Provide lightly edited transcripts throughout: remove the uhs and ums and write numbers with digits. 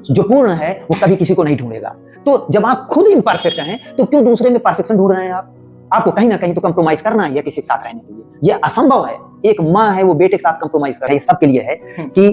बिल्कुल। जो पूर्ण है वो कभी किसी को नहीं ढूंढेगा। तो जब आप खुद इम्परफेक्ट हैं तो क्यों दूसरे में परफेक्शन ढूंढ रहे हैं आप? आपको कहीं ना कहीं तो कंप्रोमाइज करना ही है किसी के साथ रहने के लिए। ये असंभव है। एक माँ है वो बेटे के साथ कंप्रोमाइज कर रही है। सबके लिए है कि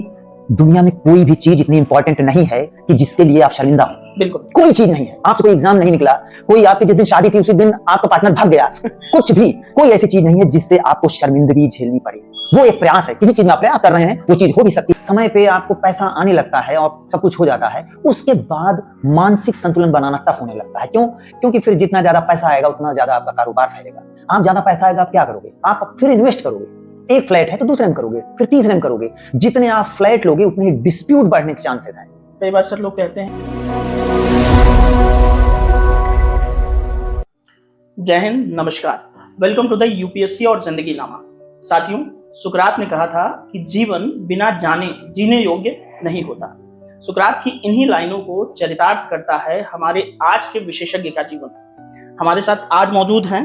दुनिया में कोई भी चीज इतनी इंपॉर्टेंट नहीं है कि जिसके लिए आप शर्मिंदा हो। बिल्कुल कोई चीज नहीं है। आपको कोई एग्जाम नहीं निकला, कोई आपकी जिस दिन शादी थी उसी दिन आपका पार्टनर भाग गया, कुछ भी कोई ऐसी चीज नहीं है जिससे आपको शर्मिंदगी झेलनी पड़े। वो एक प्रयास है। किसी चीज में आप प्रयास कर रहे हैं वो चीज हो भी सकती है। समय पे आपको पैसा आने लगता है और सब कुछ हो जाता है, उसके बाद मानसिक संतुलन बनाना टफ होने लगता है। क्यों? क्योंकि फिर जितना ज्यादा पैसा आएगा उतना ज्यादा आपका कारोबार फैलेगा। आप ज्यादा पैसा आएगा आप क्या करोगे? आप फिर इन्वेस्ट करोगे। एक फ्लैट है तो दूसरे में करोगे, फिर तीसरे में करोगे। जितने आप फ्लैट लोगे उतने डिस्प्यूट बढ़ने के चांसेस हैं। कई बार सर लोग कहते हैं। जय हिंद, नमस्कार, वेलकम टू द यूपीएससी और जिंदगी नामा। साथियों, सुकरात ने कहा था कि जीवन बिना जाने जीने योग्य नहीं होता। सुकरात की इन्हीं लाइनों को चरितार्थ करता है हमारे आज के विशेषज्ञ का जीवन। हमारे साथ आज मौजूद हैं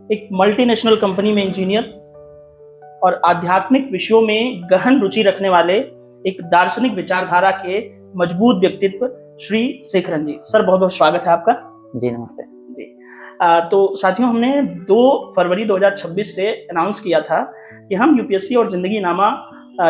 एक मल्टीनेशनल कंपनी में इंजीनियर और आध्यात्मिक विषयों में गहन रुचि रखने वाले एक दार्शनिक विचारधारा के मजबूत व्यक्तित्व श्री शेखरन जी। सर बहुत बहुत स्वागत है आपका। जी नमस्ते जी। तो साथियों, हमने 2 फरवरी 2026 से अनाउंस किया था कि हम यूपीएससी और जिंदगी नामा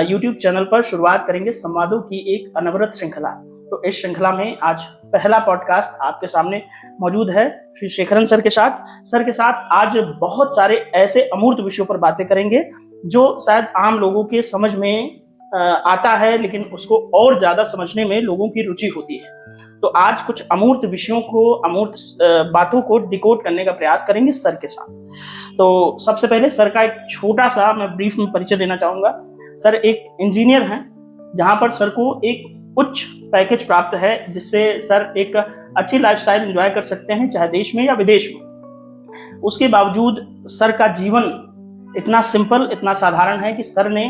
यूट्यूब चैनल पर शुरुआत करेंगे संवादों की एक अनवरत श्रृंखला। तो इस श्रृंखला में आज पहला पॉडकास्ट आपके सामने मौजूद है श्री शेखरन सर के साथ। सर के साथ आज बहुत सारे ऐसे अमूर्त विषयों पर बातें करेंगे जो शायद आम लोगों के समझ में आता है, लेकिन उसको और ज्यादा समझने में लोगों की रुचि होती है। तो आज कुछ अमूर्त विषयों को, अमूर्त बातों को डिकोड करने का प्रयास करेंगे सर के साथ। तो सबसे पहले सर का एक छोटा सा मैं ब्रीफ में परिचय देना चाहूंगा। सर एक इंजीनियर हैं, जहां पर सर को एक उच्च पैकेज प्राप्त है, जिससे सर एक अच्छी लाइफस्टाइल एंजॉय कर सकते हैं, चाहे देश में या विदेश में। उसके बावजूद सर का जीवन इतना सिंपल, इतना साधारण है कि सर ने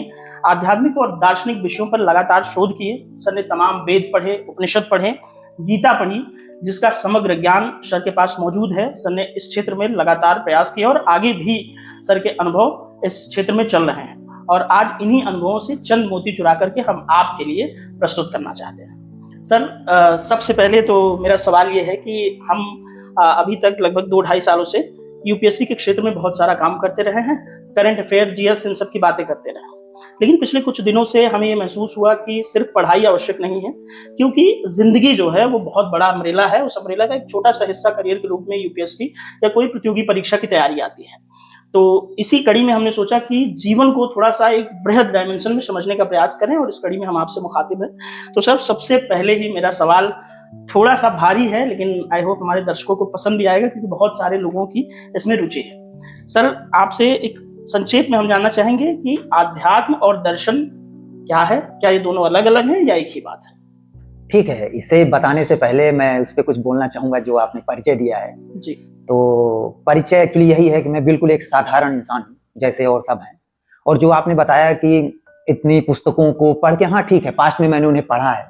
आध्यात्मिक और दार्शनिक विषयों पर लगातार शोध किए। सर ने तमाम वेद पढ़े, उपनिषद पढ़े, गीता पढ़ी, जिसका समग्र ज्ञान सर के पास मौजूद है। सर ने इस क्षेत्र में लगातार प्रयास किया और आगे भी सर के अनुभव इस क्षेत्र में चल रहे हैं। और आज इन्हीं अनुभवों से चंद मोती चुरा करके हम आपके लिए प्रस्तुत करना चाहते हैं। सर सबसे पहले तो मेरा सवाल ये है कि हम अभी तक लगभग 2-2.5 सालों से यूपीएससी के क्षेत्र में बहुत सारा काम करते रहे हैं, करंट अफेयर, जीएस, इन सब की बातें करते रहे। लेकिन पिछले कुछ दिनों से हमें ये महसूस हुआ कि सिर्फ पढ़ाई आवश्यक नहीं है, क्योंकि जिंदगी जो है वो बहुत बड़ा अम्ब्रेला है। उस अम्ब्रेला का एक छोटा सा हिस्सा करियर के रूप में यूपीएससी या कोई प्रतियोगी परीक्षा की तैयारी आती है। तो इसी कड़ी में हमने सोचा कि जीवन को थोड़ा सा एक बृहद डायमेंशन में समझने का प्रयास करें, और इस कड़ी में हम आपसे मुखातिब हैं। तो सर सबसे पहले ही मेरा सवाल थोड़ा सा भारी है, लेकिन आई होप हमारे दर्शकों को पसंद भी आएगा, क्योंकि बहुत सारे लोगों की इसमें रुचि है। सर आपसे एक संक्षेप में हम जानना चाहेंगे कि आध्यात्म और दर्शन क्या है? क्या ये दोनों अलग अलग हैं या एक ही बात है? ठीक है, इसे बताने से पहले मैं उस पर कुछ बोलना चाहूंगा जो आपने परिचय दिया है। जी। तो परिचय एक्चुअली यही है कि मैं बिल्कुल एक साधारण इंसान हूँ, जैसे और सब हैं। और जो आपने बताया कि इतनी पुस्तकों को पढ़ के, हाँ ठीक है, पास्ट में मैंने उन्हें पढ़ा है,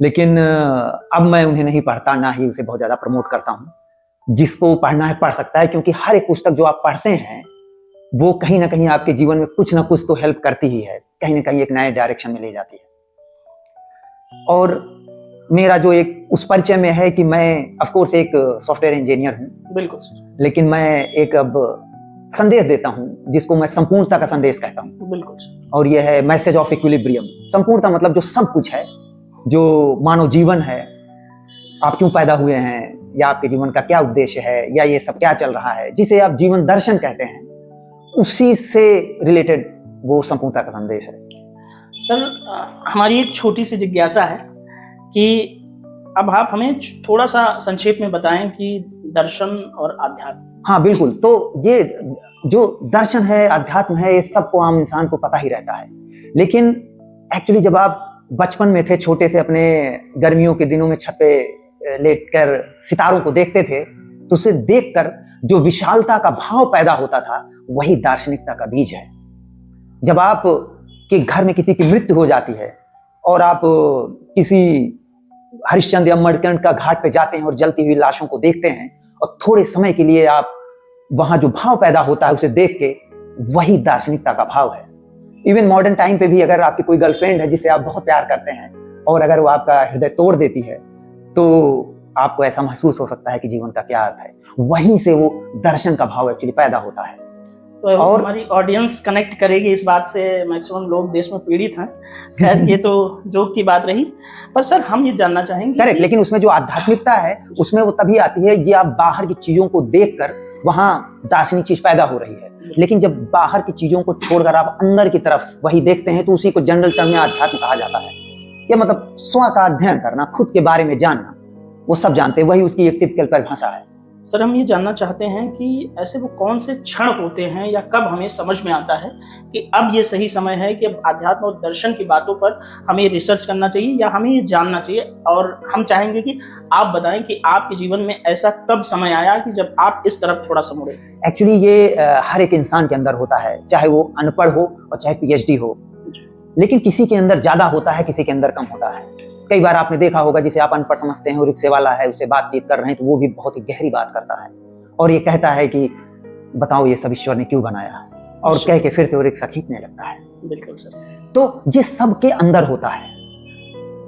लेकिन अब मैं उन्हें नहीं पढ़ता, ना ही उसे बहुत ज्यादा प्रमोट करता हूँ। जिसको पढ़ना है पढ़ सकता है, क्योंकि हर एक पुस्तक जो आप पढ़ते हैं वो कहीं ना कहीं आपके जीवन में कुछ ना कुछ तो हेल्प करती ही है, कहीं ना कहीं एक नए डायरेक्शन में ले जाती है। और मेरा जो एक उस परिचय में है कि मैं ऑफ कोर्स एक सॉफ्टवेयर इंजीनियर हूँ। बिल्कुल। लेकिन मैं एक अब संदेश देता हूँ जिसको मैं संपूर्णता का संदेश कहता हूँ। बिल्कुल। और यह है मैसेज ऑफ इक्विलिब्रियम। संपूर्णता मतलब जो सब कुछ है, जो मानव जीवन है, आप क्यों पैदा हुए हैं, या आपके जीवन का क्या उद्देश्य है, या ये सब क्या चल रहा है, जिसे आप जीवन दर्शन कहते हैं, उसी से रिलेटेड वो संपूर्णता का संदेश है। सर हमारी एक छोटी सी जिज्ञासा है कि अब आप हमें थोड़ा सा संक्षेप में बताएं कि दर्शन और अध्यात्म। हाँ बिल्कुल। तो ये जो दर्शन है, अध्यात्म है, ये सबको आम इंसान को पता ही रहता है। लेकिन एक्चुअली जब आप बचपन में थे, छोटे से, अपने गर्मियों के दिनों में छत पे लेटकर सितारों को देखते थे, तो उसे देखकर जो विशालता का भाव पैदा होता था, वही दार्शनिकता का बीज है। जब आप के घर में किसी की मृत्यु हो जाती है और आप किसी हरिश्चंद्र या मणिकर्ण का घाट पे जाते हैं और जलती हुई लाशों को देखते हैं, और थोड़े समय के लिए आप वहां जो भाव पैदा होता है उसे देख के, वही दार्शनिकता का भाव है। इवन मॉडर्न टाइम पे भी अगर आपकी कोई गर्लफ्रेंड है जिसे आप बहुत प्यार करते हैं, और अगर वो आपका हृदय तोड़ देती है तो आपको ऐसा महसूस हो सकता है कि जीवन का क्या अर्थ है। वहीं से वो दर्शन का भाव एक्चुअली पैदा होता है। तो और हमारी ऑडियंस कनेक्ट करेगी इस बात से, मैक्सिमम लोग देश में पीड़ित हैं। खैर ये तो जोक की बात रही, पर सर हम ये जानना चाहेंगे करेक्ट, लेकिन उसमें जो आध्यात्मिकता है उसमें वो तभी आती है, ये आप बाहर की चीजों को देखकर वहां दार्शनिक चीज पैदा हो रही है, लेकिन जब बाहर की चीजों को छोड़कर आप अंदर की तरफ वही देखते हैं तो उसी को जनरल टर्म में आध्यात्म कहा जाता है। ये मतलब स्व का अध्ययन करना, खुद के बारे में जानना, वो सब जानते हैं, वही उसकी एक टिपिकल परिभाषा है। सर हम ये जानना चाहते हैं कि ऐसे वो कौन से क्षण होते हैं या कब हमें समझ में आता है कि अब ये सही समय है कि अब आध्यात्म और दर्शन की बातों पर हमें रिसर्च करना चाहिए या हमें ये जानना चाहिए, और हम चाहेंगे कि आप बताएं कि आपके जीवन में ऐसा कब समय आया कि जब आप इस तरफ थोड़ा सा मुड़े। एक्चुअली ये हर एक इंसान के अंदर होता है, चाहे वो अनपढ़ हो और चाहे PhD हो, लेकिन किसी के अंदर ज्यादा होता है, किसी के अंदर कम होता है। कई बार आपने देखा होगा जिसे आप अनपढ़ समझते हैं और रिक्शे वाला है उससे बातचीत कर रहे हैं तो वो भी बहुत ही गहरी बात करता है और ये कहता है कि बताओ ये सब ईश्वर ने क्यों बनाया, और कह के फिर से वो रिक्शा खींचने लगता है। बिल्कुल सर। तो ये सबके अंदर होता है।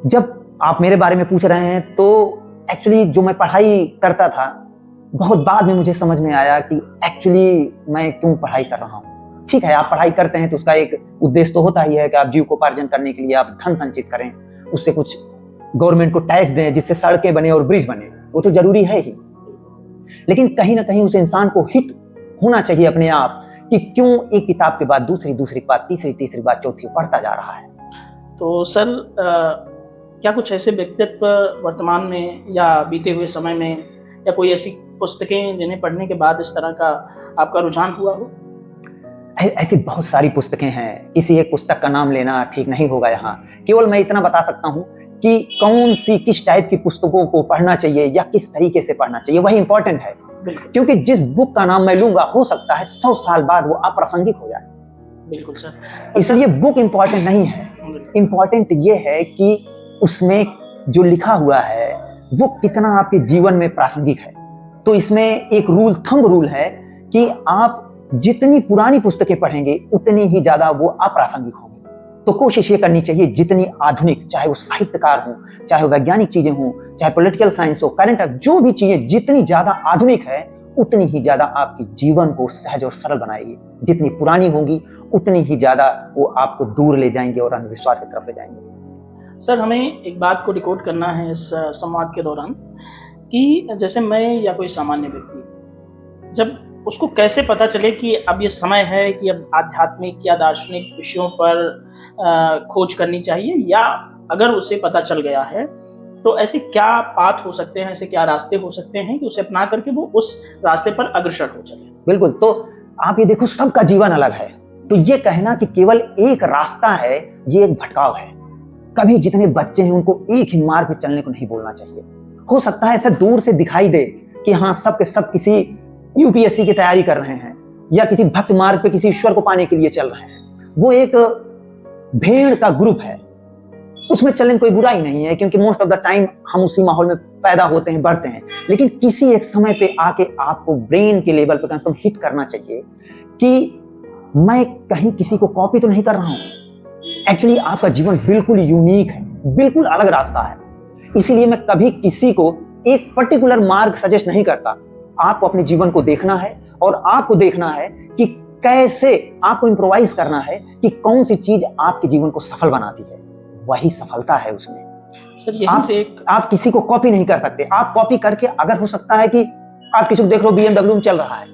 जब आप मेरे बारे में पूछ रहे हैं तो एक्चुअली जो मैं पढ़ाई करता था बहुत बाद में मुझे समझ में आया कि एक्चुअली मैं क्यों पढ़ाई कर रहा हूँ। ठीक है, आप पढ़ाई करते हैं तो उसका एक उद्देश्य तो होता ही है कि आप जीविकोपार्जन करने के लिए आप धन संचित करें, उससे कुछ गवर्नमेंट को टैक्स दें जिससे सड़कें बने और ब्रिज बने, वो तो जरूरी है ही, लेकिन कहीं ना कहीं उस इंसान को हिट होना चाहिए अपने आप कि क्यों एक किताब के बाद दूसरी, दूसरी के बाद तीसरी बात चौथी पढ़ता जा रहा है। तो सर क्या कुछ ऐसे व्यक्तित्व वर्तमान में या बीते हुए समय में या कोई ऐसी पुस्तकें जिन्हें पढ़ने के बाद इस तरह का आपका रुझान हुआ हो? ऐसी बहुत सारी पुस्तकें हैं, किसी एक पुस्तक का नाम लेना ठीक नहीं होगा यहाँ। केवल मैं इतना बता सकता हूँ कि कौन सी किस टाइप की पुस्तकों को पढ़ना चाहिए या किस तरीके से पढ़ना चाहिए, वही इंपॉर्टेंट है। क्योंकि जिस बुक का नाम मैं लूंगा हो सकता है 100 साल बाद वो अप्रासंगिक हो जाए। बिल्कुल सर। इसलिए बुक इंपॉर्टेंट नहीं है, इंपॉर्टेंट ये है कि उसमें जो लिखा हुआ है वो कितना आपके जीवन में प्रासंगिक है। तो इसमें एक थंब रूल है कि आप जितनी पुरानी पुस्तकें पढ़ेंगे उतनी ही ज्यादा वो अप्रासंगिक होंगी। तो कोशिश ये करनी चाहिए जितनी आधुनिक, चाहे वो साहित्यकार हो, चाहे वो वैज्ञानिक चीजें हों, चाहे पॉलिटिकल साइंस हो, करंट अफेयर, जो भी चीजें जितनी ज्यादा आधुनिक है उतनी ही ज्यादा आपके जीवन को सहज और सरल बनाएगी। जितनी पुरानी होंगी उतनी ही ज्यादा वो आपको दूर ले जाएंगे और अंधविश्वास की तरफ ले जाएंगे। सर हमें एक बात को रिकॉर्ड करना है इस संवाद के दौरान कि जैसे मैं या कोई सामान्य व्यक्ति, जब उसको कैसे पता चले कि अब ये समय है कि अब आध्यात्मिक या दार्शनिक विषयों पर खोज करनी चाहिए, या अगर उसे पता चल गया है तो ऐसे क्या पाथ हो सकते हैं, ऐसे क्या रास्ते हो सकते हैं कि उसे अपना करके वो उस रास्ते पर अग्रसर हो चले? बिल्कुल। तो आप ये देखो, सबका जीवन अलग है, तो ये कहना कि केवल एक रास्ता है ये एक भटकाव है। कभी जितने बच्चे हैं उनको एक ही मार्ग पर चलने को नहीं बोलना चाहिए। हो सकता है ऐसा दूर से दिखाई दे कि हाँ सब के सब किसी UPSC की तैयारी कर रहे हैं या किसी भक्त मार्ग पे किसी ईश्वर को पाने के लिए चल रहे हैं। वो एक भेड़ का ग्रुप है, उसमें चलने में कोई बुराई नहीं है, क्योंकि मोस्ट ऑफ द टाइम हम उसी माहौल में पैदा होते हैं, बढ़ते हैं। लेकिन किसी एक समय पे आके आपको ब्रेन के लेवल पे कम हिट करना चाहिए कि मैं कहीं किसी को कॉपी तो नहीं कर रहा हूं। एक्चुअली आपका जीवन बिल्कुल यूनिक है, बिल्कुल अलग रास्ता है। इसीलिए मैं कभी किसी को एक पर्टिकुलर मार्ग सजेस्ट नहीं करता। आपको अपने जीवन को देखना है और आपको देखना है कि कैसे आपको इम्प्रोवाइज करना है कि कौन सी चीज आपके जीवन को सफल बनाती है, वही सफलता है उसमें। सर यहीं से आप किसी को कॉपी नहीं कर सकते। आप कॉपी करके, अगर हो सकता है कि आप किसी को देख रहे हो BMW में चल रहा है,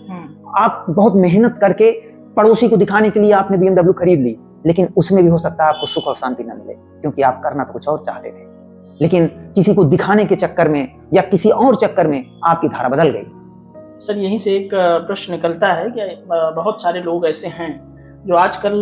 आप बहुत मेहनत करके पड़ोसी को दिखाने के लिए आपने BMW खरीद ली, लेकिन उसमें भी हो सकता है आपको सुख और शांति न मिले, क्योंकि आप करना तो कुछ और चाहते थे, लेकिन किसी को दिखाने के चक्कर में या किसी और चक्कर में आपकी धारा बदल गई। सर यहीं से एक प्रश्न निकलता है कि बहुत सारे लोग ऐसे हैं जो आजकल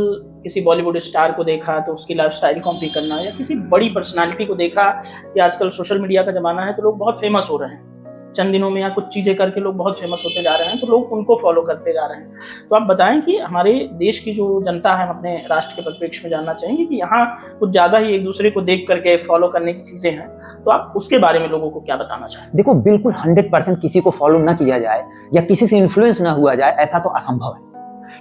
किसी बॉलीवुड स्टार को देखा तो उसकी लाइफस्टाइल कॉपी करना, या किसी बड़ी पर्सनालिटी को देखा कि आजकल सोशल मीडिया का जमाना है तो लोग बहुत फेमस हो रहे हैं, चंद दिनों में या कुछ चीज़ें करके लोग बहुत फेमस होते जा रहे हैं, तो लोग उनको फॉलो करते जा रहे हैं। तो आप बताएं कि हमारे देश की जो जनता है, हम अपने राष्ट्र के परिप्रेक्ष्य में जानना चाहेंगे कि यहाँ कुछ ज़्यादा ही एक दूसरे को देख करके फॉलो करने की चीज़ें हैं, तो आप उसके बारे में लोगों को क्या बताना चाहें? देखो, बिल्कुल 100% किसी को फॉलो ना किया जाए या किसी से इन्फ्लुएंस ना हुआ जाए, ऐसा तो असंभव है।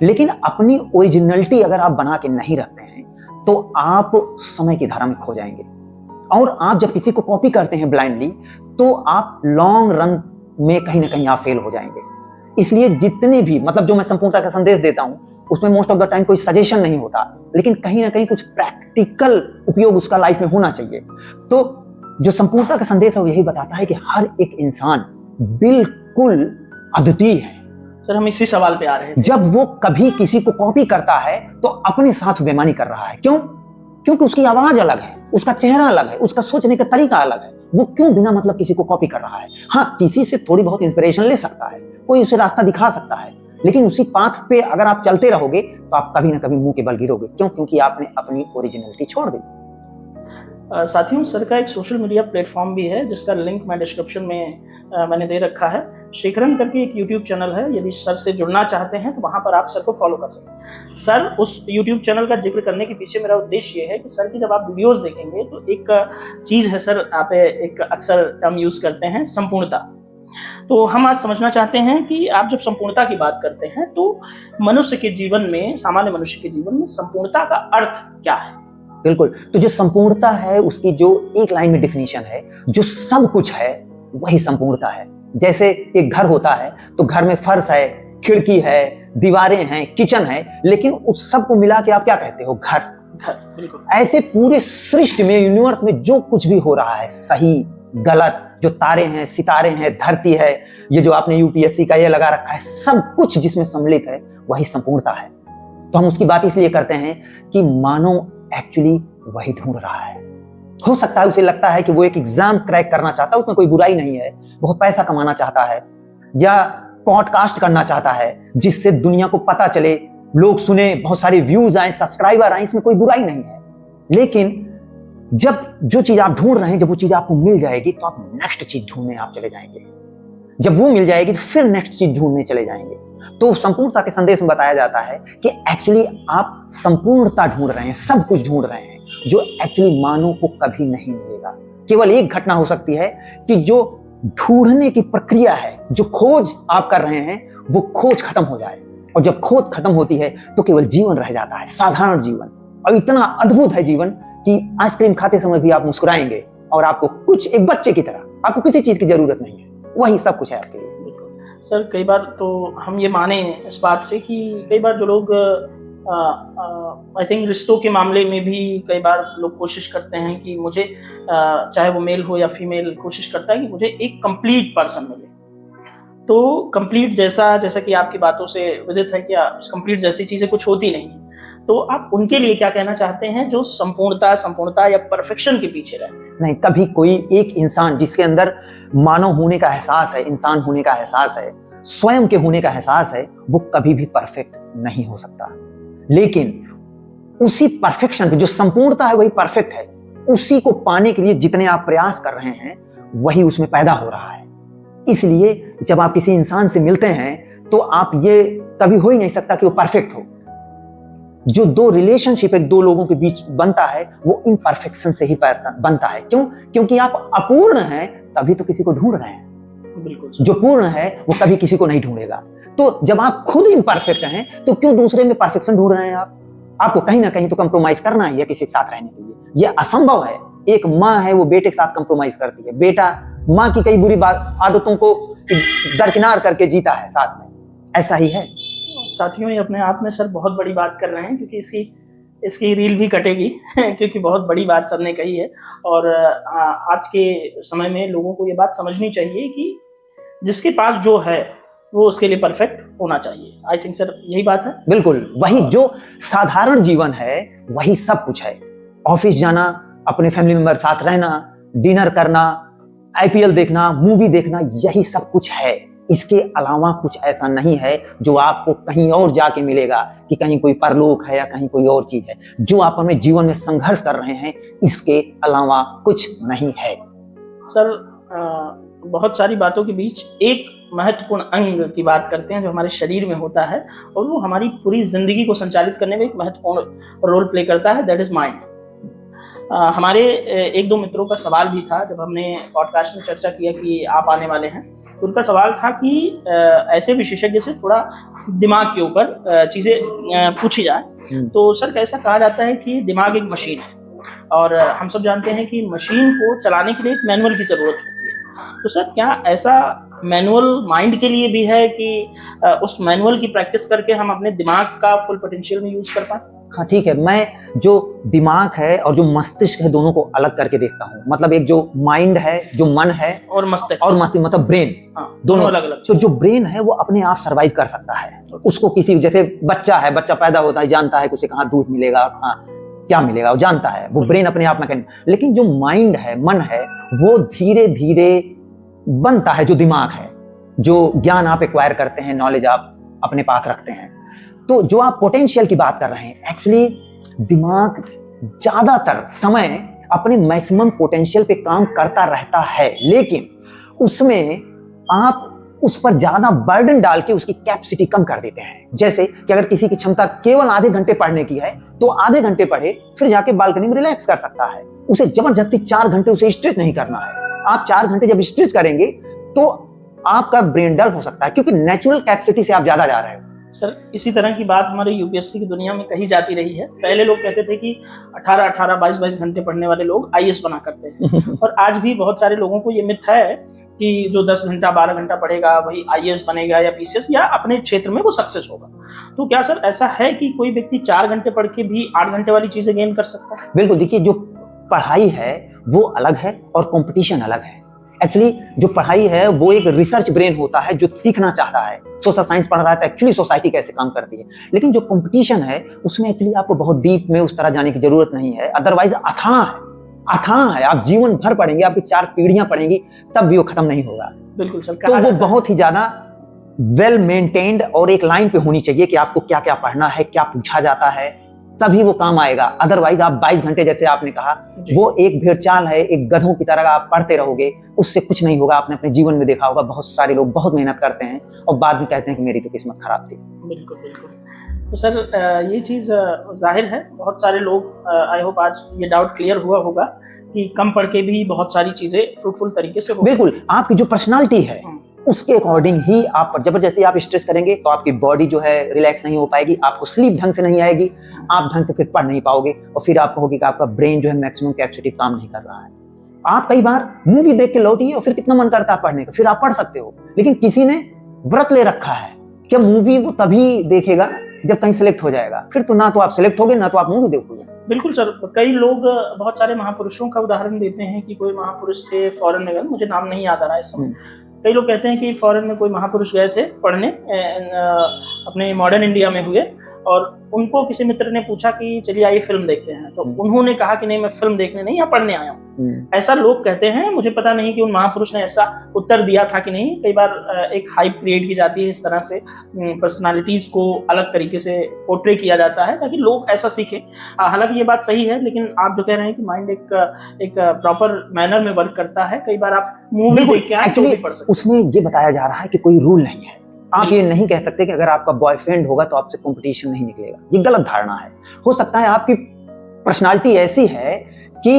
लेकिन अपनी ओरिजिनलिटी अगर आप बना के नहीं रखते हैं तो आप समय की धारा में खो जाएंगे और आप जब किसी को कॉपी करते हैं ब्लाइंडली, तो आप लॉन्ग रन में कहीं ना कहीं आप फेल हो जाएंगे। इसलिए जितने भी मतलब जो मैं संपूर्णता का संदेश देता हूं, उसमें मोस्ट ऑफ द टाइम कोई सजेशन नहीं होता, लेकिन कहीं ना कहीं कुछ प्रैक्टिकल उपयोग उसका लाइफ में होना चाहिए। तो जो संपूर्णता का संदेश है वो यही बताता है कि हर एक इंसान बिल्कुल अद्वितीय है। सर हम इसी सवाल पे आ रहे हैं। जब वो कभी किसी को कॉपी करता है तो अपने साथ बेईमानी कर रहा है। क्यों? क्योंकि उसकी आवाज अलग है, उसका चेहरा अलग है, उसका सोचने का तरीका अलग है। वो क्यों बिना मतलब किसी को कॉपी कर रहा है? हाँ, किसी से थोड़ी बहुत इंस्पिरेशन ले सकता है, कोई उसे रास्ता दिखा सकता है, लेकिन उसी पाथ पे अगर आप चलते रहोगे तो आप कभी ना कभी मुंह के बल गिरोगे। क्यों? क्योंकि आपने अपनी ओरिजिनलिटी छोड़ दी। साथियों, सर का एक सोशल मीडिया प्लेटफॉर्म भी है जिसका लिंक मैं डिस्क्रिप्शन में मैंने दे रखा है। शेखरन करके एक यूट्यूब चैनल है, यदि सर से जुड़ना चाहते हैं तो वहां पर आप सर को फॉलो कर सकते हैं। सर उस यूट्यूब चैनल का जिक्र करने के पीछे मेरा उद्देश्य ये है कि सर की जब आप वीडियोस देखेंगे तो एक चीज है सर, आप एक अक्सर टर्म यूज करते हैं, संपूर्णता। तो हम आज समझना चाहते हैं कि आप जब संपूर्णता की बात करते हैं तो मनुष्य के जीवन में, सामान्य मनुष्य के जीवन में संपूर्णता का अर्थ क्या है? बिल्कुल। तो जो संपूर्णता है उसकी जो एक लाइन में डिफिनीशन है, जो सब कुछ है वही संपूर्णता है। जैसे एक घर होता है तो घर में फर्श है, खिड़की है, दीवारें हैं, किचन है, लेकिन उस सब को मिला के आप क्या कहते हो? घर। घर, बिल्कुल। ऐसे पूरे सृष्टि में, यूनिवर्स में जो कुछ भी हो रहा है, सही गलत, जो तारे हैं, सितारे हैं, धरती है, ये जो आपने यूपीएससी का ये लगा रखा है, सब कुछ जिसमें सम्मिलित है वही संपूर्णता है। तो हम उसकी बात इसलिए करते हैं कि मानव एक्चुअली वही ढूंढ रहा है। हो सकता है उसे लगता है कि वो एक एग्जाम क्रैक करना चाहता है, उसमें कोई बुराई नहीं है, बहुत पैसा कमाना चाहता है या पॉडकास्ट करना चाहता है जिससे दुनिया को पता चले, लोग सुने, बहुत सारे व्यूज आए, सब्सक्राइबर आए, इसमें कोई बुराई नहीं है। लेकिन जब जो चीज आप ढूंढ रहे हैं, जब वो चीज आपको मिल जाएगी तो आप नेक्स्ट चीज ढूंढने आप चले जाएंगे। जब वो मिल जाएगी तो फिर नेक्स्ट चीज ढूंढने चले जाएंगे। तो संपूर्णता के संदेश में बताया जाता है कि एक्चुअली आप संपूर्णता ढूंढ रहे हैं, सब कुछ ढूंढ रहे हैं, जो एक्चुअली मानव को कभी नहीं मिलेगा। केवल एक घटना हो सकती है कि जो ढूंढने की प्रक्रिया है, जो खोज आप कर रहे हैं, वो खोज खत्म हो जाए। और जब खोज खत्म होती है तो केवल जीवन रह जाता है, साधारण जीवन। और इतना अद्भुत है जीवन कि आइसक्रीम खाते समय भी आप मुस्कुराएंगे और आपको कुछ एक बच्चे की तरह, आपको किसी चीज की जरूरत नहीं है, वही सब कुछ है आपके लिए। सर कई बार तो हम ये माने इस बात से कि कई बार जो लोग आई थिंक रिश्तों के मामले में भी कई बार लोग कोशिश करते हैं कि मुझे चाहे वो मेल हो या फीमेल, कोशिश करता है कि मुझे एक कंप्लीट पर्सन मिले। तो कंप्लीट जैसा कि आपकी बातों से विदित है कि कंप्लीट जैसी चीजें कुछ होती नहीं है। तो आप उनके लिए क्या कहना चाहते हैं जो संपूर्णता या परफेक्शन के पीछे रहते हैं? नहीं, कभी कोई एक इंसान जिसके अंदर मानव होने का एहसास है, इंसान होने का एहसास है, स्वयं के होने का एहसास है, वो कभी भी परफेक्ट नहीं हो सकता। लेकिन उसी परफेक्शन की जो संपूर्णता है वही परफेक्ट है, उसी को पाने के लिए जितने आप प्रयास कर रहे हैं वही उसमें पैदा हो रहा है। इसलिए जब आप किसी इंसान से मिलते हैं तो आप ये कभी हो ही नहीं सकता कि वो परफेक्ट हो। जो दो रिलेशनशिप एक दो लोगों के बीच बनता है वो इम्परफेक्शन से ही बनता है। क्यों? क्योंकि आप अपूर्ण हैं तभी तो किसी को ढूंढ रहे हैं। बिल्कुल। जो पूर्ण है वो कभी किसी को नहीं ढूंढेगा। तो जब आप खुद इम्परफेक्ट हैं तो क्यों दूसरे में परफेक्शन ढूंढ रहे हैं? आपको कहीं ना कहीं तो कंप्रोमाइज करना ही है किसी के साथ रहने के लिए। ये असंभव है। एक माँ है वो बेटे के साथ कंप्रोमाइज करती है, बेटा माँ की कई बुरी आदतों को दरकिनार करके जीता है साथ में। ऐसा ही है। साथियों, ये अपने आप में सर बहुत बड़ी बात कर रहे हैं, क्योंकि इसकी रील भी कटेगी क्योंकि बहुत बड़ी बात सर ने कही है। और आज के समय में लोगों को ये बात समझनी चाहिए कि जिसके पास जो है वो उसके लिए परफेक्ट होना चाहिए। आई थिंक सर यही बात है। बिल्कुल, वही जो साधारण जीवन है वही सब कुछ है। ऑफिस जाना, अपने फैमिली मेंबर साथ रहना, डिनर करना, आईपीएल देखना, मूवी देखना, यही सब कुछ है। इसके अलावा कुछ ऐसा नहीं है जो आपको कहीं और जाके मिलेगा कि कहीं कोई परलोक है या कहीं कोई और चीज है। जो आप अपने जीवन में संघर्ष कर रहे हैं इसके अलावा कुछ नहीं है। सर बहुत सारी बातों के बीच एक महत्वपूर्ण अंग की बात करते हैं जो हमारे शरीर में होता है और वो हमारी पूरी जिंदगी को संचालित करने में एक महत्वपूर्ण रोल प्ले करता है, दैट इज माइंड। हमारे एक दो मित्रों का सवाल भी था जब हमने पॉडकास्ट में चर्चा किया कि आप आने वाले हैं, तो उनका सवाल था कि ऐसे विशेषज्ञ से थोड़ा दिमाग के ऊपर चीज़ें पूछी जाए। तो सर कैसा कहा जाता है कि दिमाग एक मशीन है और हम सब जानते हैं कि मशीन को चलाने के लिए एक मैनुअल की ज़रूरत होती है। तो सर क्या ऐसा मैनुअल माइंड के लिए भी है कि उस मैनुअल की प्रैक्टिस करके हम अपने दिमाग का फुल पोटेंशियल में यूज़ कर पाए? हाँ ठीक है, मैं जो दिमाग है और जो मस्तिष्क है दोनों को अलग करके देखता हूँ। मतलब एक जो माइंड है, जो मन है और मस्तिष्क मतलब ब्रेन, दोनों अलग अलग। तो जो ब्रेन है वो अपने आप सर्वाइव कर सकता है। उसको किसी, जैसे बच्चा है, बच्चा पैदा होता है, जानता है कि उसे कहाँ दूध मिलेगा, कहाँ क्या मिलेगा, वो जानता है, वो ब्रेन अपने आप में। लेकिन जो माइंड है, मन है, वो धीरे धीरे बनता है। जो दिमाग है, जो ज्ञान आप एक्वायर करते हैं, नॉलेज आप अपने पास रखते हैं। तो जो आप पोटेंशियल की बात कर रहे हैं, एक्चुअली दिमाग ज्यादातर समय अपने मैक्सिमम पोटेंशियल पे काम करता रहता है, लेकिन उसमें आप उस पर ज्यादा बर्डन डाल के उसकी कैपेसिटी कम कर देते हैं। जैसे कि अगर किसी की क्षमता केवल आधे घंटे पढ़ने की है तो आधे घंटे पढ़े, फिर जाके बालकनी में रिलैक्स कर सकता है। उसे जबरदस्ती 4 घंटे उसे स्ट्रेच नहीं करना है। आप 4 घंटे जब स्ट्रेच करेंगे तो आपका ब्रेन डल हो सकता है, क्योंकि नेचुरल कैपेसिटी से आप ज्यादा जा रहे हो। सर इसी तरह की बात हमारे यूपीएससी की दुनिया में कही जाती रही है। पहले लोग कहते थे कि 18-18, 22-22 घंटे पढ़ने वाले लोग आईएएस बना करते हैं और आज भी बहुत सारे लोगों को ये मिथ है कि जो 10 घंटा 12 घंटा पढ़ेगा वही आईएएस बनेगा या पीसीएस या अपने क्षेत्र में वो सक्सेस होगा। तो क्या सर ऐसा है कि कोई व्यक्ति 4 घंटे पढ़ के भी 8 घंटे वाली चीजें गेन कर सकता है? बिल्कुल, देखिए जो पढ़ाई है वो अलग है और कंपटीशन अलग है। एक्चुअली जो पढ़ाई है वो एक रिसर्च ब्रेन होता है जो सीखना चाहता है। सोशल साइंस पढ़ रहा है तो एक्चुअली सोसाइटी कैसे काम करती है। लेकिन जो कंपटीशन है उसमें एक्चुअली आपको बहुत डीप में उस तरह जाने की जरूरत नहीं है। अदरवाइज अथाह है। आप जीवन भर पढ़ेंगे, आपकी 4 पीढ़ियां पढ़ेंगी, तब भी वो खत्म नहीं होगा। बिल्कुल सर। तो वो बहुत ही ज्यादा वेल मेंटेन्ड और एक लाइन पे होनी चाहिए कि आपको क्या क्या पढ़ना है, क्या पूछा जाता है, तभी वो काम आएगा। अदरवाइज आप 22 घंटे, जैसे आपने कहा, वो एक भेड़चाल है, एक गधों की तरह आप पढ़ते रहोगे, उससे कुछ नहीं होगा। आपने अपने जीवन में देखा होगा, बहुत सारे लोग बहुत मेहनत करते हैं और बाद में कहते हैं कि मेरी तो किस्मत खराब थी। बिल्कुल बिल्कुल। तो सर ये चीज़ जाहिर है बहुत सारे लोग, आई होप आज ये डाउट क्लियर हुआ होगा कि कम पढ़ के भी बहुत सारी चीज़ें फ्रूटफुल तरीके से हो। बिल्कुल, आपकी जो पर्सनालिटी है उसके अकॉर्डिंग ही आप जबरदस्ती आप स्ट्रेस करेंगे तो आपकी बॉडी जो है रिलैक्स नहीं हो पाएगी, आपको स्लीप ढंग से नहीं आएगी, आप ढंग से फिर पढ़ नहीं पाओगे और फिर आप कहोगे कि आपका ब्रेन जो है मैक्सिमम कैपेसिटी काम नहीं कर रहा है। आप कई बार मूवी देख के लौटिए और फिर कितना मन करता है पढ़ने का, फिर आप पढ़ सकते हो। लेकिन किसी ने व्रत ले रखा है कि मूवी वो तभी देखेगा जब कहीं सिलेक्ट हो जाएगा, फिर तो ना तो आप सिलेक्ट होगे ना तो आप मूवी देखोगे। बिल्कुल सर। कई लोग बहुत सारे महापुरुषों का उदाहरण देते हैं कि कोई महापुरुष थे फॉरेन में गए, मुझे नाम नहीं याद आ रहा है इस समय। कई लोग कहते हैं कि फॉरेन में कोई महापुरुष गए थे पढ़ने, अपने मॉडर्न इंडिया में हुए, और उनको किसी मित्र ने पूछा कि चलिए आइए फिल्म देखते हैं, तो उन्होंने कहा कि नहीं मैं फिल्म देखने नहीं, यहाँ पढ़ने आया हूँ। ऐसा लोग कहते हैं। मुझे पता नहीं कि उन महापुरुष ने ऐसा उत्तर दिया था कि नहीं। कई बार एक हाइप क्रिएट की जाती है, इस तरह से पर्सनालिटीज को अलग तरीके से पोर्ट्रे किया जाता है ताकि लोग ऐसा सीखें। हालांकि ये बात सही है, लेकिन आप जो कह रहे हैं कि माइंड एक प्रॉपर मैनर में वर्क करता है। कई बार आप मूवी देख के आए तो भी पढ़ सकते। उसमें ये बताया जा रहा है कि कोई रूल नहीं है। आप ये नहीं कह सकते कि अगर आपका बॉयफ्रेंड होगा तो आपसे कंपटीशन नहीं निकलेगा, ये गलत धारणा है। हो सकता है आपकी पर्सनालिटी ऐसी है कि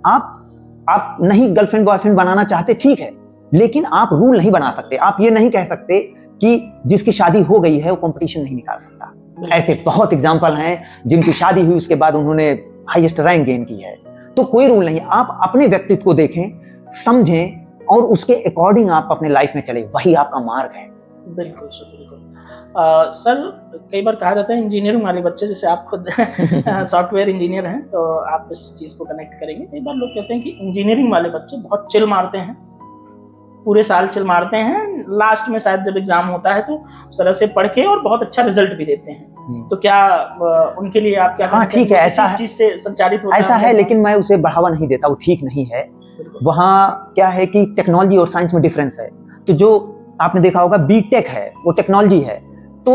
आप नहीं गर्लफ्रेंड बॉयफ्रेंड बनाना चाहते, ठीक है, लेकिन आप रूल नहीं बना सकते। आप ये नहीं कह सकते कि जिसकी शादी हो गई है वो कंपटीशन नहीं निकाल सकता। ऐसे बहुत एग्जाम्पल हैं जिनकी शादी हुई उसके बाद उन्होंने हाईएस्ट रैंक गेन की है। तो कोई रूल नहीं। आप अपने व्यक्तित्व को देखें, समझें और उसके अकॉर्डिंग आप अपने लाइफ में चले, वही आपका मार्ग है। बिल्कुल सर, बिल्कुल। सर कई बार कहा जाता है इंजीनियरिंग वाले बच्चे, जैसे आप खुद सॉफ्टवेयर इंजीनियर हैं तो आप इस चीज़ को कनेक्ट करेंगे। कई बार लोग कहते हैं कि इंजीनियरिंग वाले बच्चे बहुत चिल मारते हैं, पूरे साल चिल मारते हैं, लास्ट में शायद जब एग्जाम होता है तो उस तरह से पढ़ के और बहुत अच्छा रिजल्ट भी देते हैं। तो क्या उनके लिए आप क्या? हाँ ठीक है, ऐसा चीज से संचालित होता ऐसा है, लेकिन मैं उसे बढ़ावा नहीं देता, वो ठीक नहीं है। वहाँ क्या है कि टेक्नोलॉजी और साइंस में डिफरेंस है। तो जो आपने देखा होगा बीटेक है वो टेक्नोलॉजी है, तो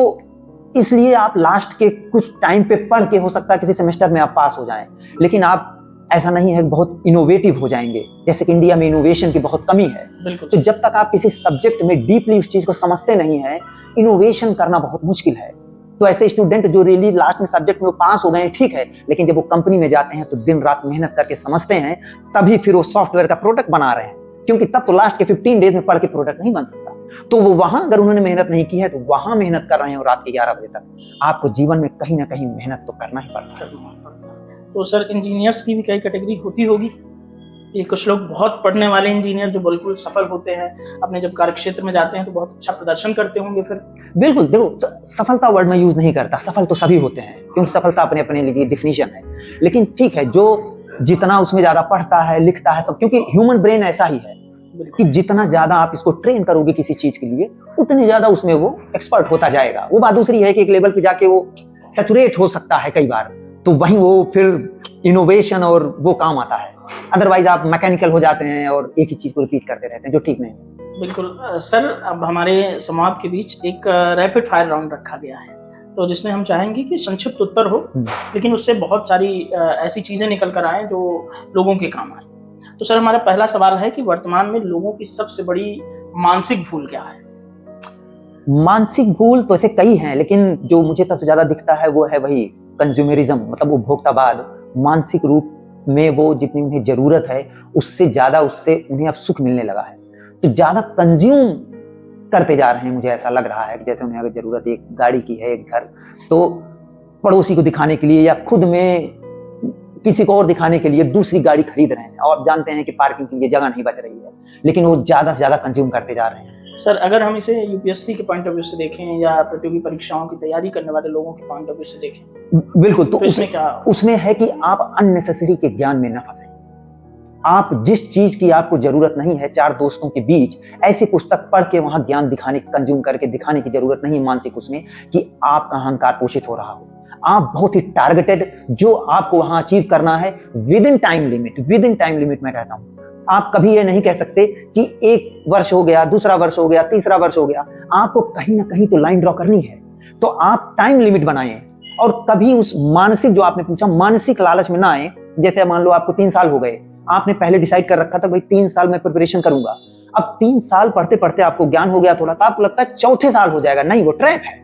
इसलिए आप लास्ट के कुछ टाइम पे पढ़ के हो सकता है किसी सेमेस्टर में आप पास हो जाएं, लेकिन आप ऐसा नहीं है बहुत इनोवेटिव हो जाएंगे। जैसे कि इंडिया में इनोवेशन की बहुत कमी है, तो जब तक आप किसी सब्जेक्ट में डीपली उस चीज को समझते नहीं है, इनोवेशन करना बहुत मुश्किल है। तो ऐसे स्टूडेंट जो रियली लास्ट में सब्जेक्ट में पास हो गए हैं, ठीक है, लेकिन जब वो कंपनी में जाते हैं तो दिन रात मेहनत करके समझते हैं, तभी फिर वो सॉफ्टवेयर का प्रोडक्ट बना रहे हैं, क्योंकि तब तो लास्ट के 15 डेज में पढ़ के प्रोडक्ट नहीं बन सकता। तो वो वहां अगर उन्होंने मेहनत नहीं की है तो वहां मेहनत कर रहे हैं और रात के 11 बजे तक। आपको जीवन में कहीं ना कहीं मेहनत तो करना ही पड़ता है। तो सर इंजीनियर्स की भी कई कैटेगरी होती होगी कि कुछ लोग बहुत पढ़ने वाले इंजीनियर जो बिल्कुल सफल होते हैं, अपने जब कार्यक्षेत्र में जाते हैं तो बहुत अच्छा प्रदर्शन करते होंगे फिर। बिल्कुल, देखो सफलता वर्ड मैं यूज नहीं करता, सफल तो सभी होते हैं क्योंकि सफलता अपने अपने लिए डिफिनीशन है। लेकिन ठीक है, जो जितना उसमें ज्यादा पढ़ता है लिखता है सब, क्योंकि ह्यूमन ब्रेन ऐसा ही है कि जितना ज्यादा आप इसको ट्रेन करोगे किसी चीज के लिए उतने ज्यादा उसमें वो एक्सपर्ट होता जाएगा। वो बात दूसरी है कि एक लेवल पे जाके वो सैचुरेट हो सकता है कई बार, तो वहीं वो फिर इनोवेशन और वो काम आता है। अदरवाइज आप मैकेनिकल हो जाते हैं और एक ही चीज को रिपीट करते रहते हैं, जो ठीक नहीं है। बिल्कुल सर, अब हमारे संवाद के बीच एक रैपिड फायर राउंड रखा गया है, तो जिसमें हम चाहेंगे कि संक्षिप्त उत्तर हो, लेकिन उससे बहुत सारी ऐसी चीजें निकल कर आए जो लोगों के काम आए। तो सर हमारा पहला सवाल है कि वर्तमान में लोगों की सबसे बड़ी मानसिक भूल क्या है? मानसिक भूल तो ऐसे कई हैं, लेकिन जो मुझे सबसे ज्यादा दिखता है वो है वही कंज्यूमरिज्म, मतलब उपभोक्तावाद। मानसिक रूप में वो जितनी उन्हें जरूरत है उससे ज्यादा उससे उन्हें अब सुख मिलने लगा है, तो ज्यादा कंज्यूम करते जा रहे हैं। मुझे ऐसा लग रहा है कि जैसे उन्हें अगर जरूरत एक गाड़ी की है, एक घर, तो पड़ोसी को दिखाने के लिए या खुद में किसी को और दिखाने के लिए दूसरी गाड़ी खरीद रहे हैं, और जानते हैं कि पार्किंग के लिए जगह नहीं बच रही है, लेकिन वो ज्यादा से ज्यादा कंज्यूम करते जा रहे हैं। सर अगर हम इसे यूपीएससी के पॉइंट ऑफ व्यू से देखें या प्रतियोगी परीक्षाओं की तैयारी करने वाले लोगों के पॉइंट ऑफ व्यू से देखें, बिल्कुल, तो इसमें क्या उसमें है कि आप अननेसेसरी के ज्ञान में न फंसें। आप जिस चीज की आपको जरूरत नहीं है, चार दोस्तों के बीच ऐसी पुस्तक पढ़ के वहां ज्ञान दिखाने, कंज्यूम करके दिखाने की जरूरत नहीं है मानसिक उसमें कि आपका अहंकार पोषित हो रहा हो। आप बहुत ही टारगेटेड, जो आपको वहां अचीव करना है विद इन टाइम लिमिट मैं कहता हूं। आप कभी ये नहीं कह सकते कि एक वर्ष हो गया, दूसरा वर्ष हो गया, तीसरा वर्ष हो गया, आपको कहीं ना कहीं तो लाइन ड्रॉ करनी है। तो आप टाइम लिमिट बनाएं और कभी उस मानसिक, जो आपने पूछा, मानसिक लालच में ना आए। जैसे मान लो आपको 3 साल हो गए, आपने पहले डिसाइड कर रखा था भाई 3 साल में प्रिपरेशन करूंगा, अब 3 साल पढ़ते पढ़ते आपको ज्ञान हो गया थोड़ा, तो आपको लगता है चौथे साल हो जाएगा। नहीं, वो ट्रैप है।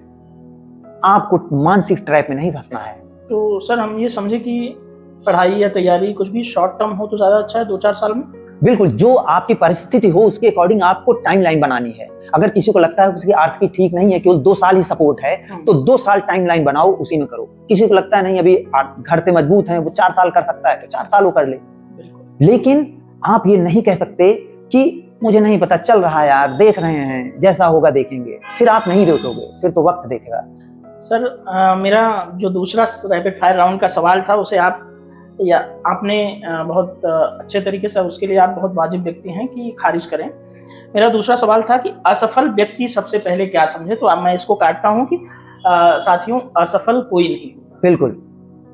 आपको मानसिक ट्रैप में नहीं फंसना है। तो सर हम ये समझे कि पढ़ाई या तैयारी कुछ भी शॉर्ट टर्म हो तो ज्यादा अच्छा है, 2-4 साल में। बिल्कुल, जो आपकी परिस्थिति हो उसके अकॉर्डिंग आपको टाइमलाइन बनानी है। अगर किसी को लगता है उसकी आर्थिक ठीक नहीं है, केवल 2 साल ही सपोर्ट है, तो 2 साल टाइमलाइन बनाओ, उसी में करो। किसी को लगता है नहीं अभी घर से मजबूत है, वो 4 साल कर सकता है, तो 4 साल वो कर ले। लेकिन आप ये नहीं कह सकते कि मुझे नहीं पता, चल रहा है यार, देख रहे हैं, जैसा होगा देखेंगे। फिर आप नहीं देखोगे, फिर तो वक्त देखेगा। सर मेरा जो दूसरा रैपिड फायर राउंड का सवाल था उसे आपने बहुत अच्छे तरीके से, उसके लिए आप बहुत वाजिब व्यक्ति हैं कि खारिज करें। मेरा दूसरा सवाल था कि असफल व्यक्ति सबसे पहले क्या समझे, तो अब मैं इसको काटता हूं कि साथियों, असफल कोई नहीं। बिल्कुल,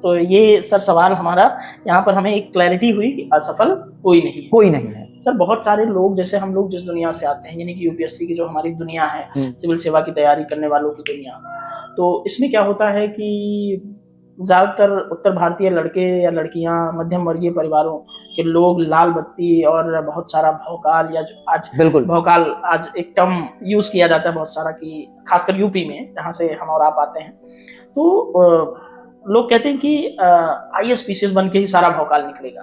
तो ये सर सवाल हमारा, यहाँ पर हमें एक क्लैरिटी हुई कि असफल कोई नहीं है। सर बहुत सारे लोग, जैसे हम लोग जिस दुनिया से आते हैं, यानी कि यूपीएससी की जो हमारी दुनिया है, सिविल सेवा की तैयारी करने वालों की दुनिया, तो इसमें क्या होता है कि ज्यादातर उत्तर भारतीय लड़के या लड़कियां, मध्यम वर्गीय परिवारों के लोग लाल बत्ती और बहुत सारा भौकाल, या आज बिल्कुल भौकाल आज एक टर्म यूज किया जाता है बहुत सारा, कि खासकर यूपी में जहाँ से हम और आप आते हैं, तो लोग कहते हैं कि ISPCS बन के ही सारा भौकाल निकलेगा।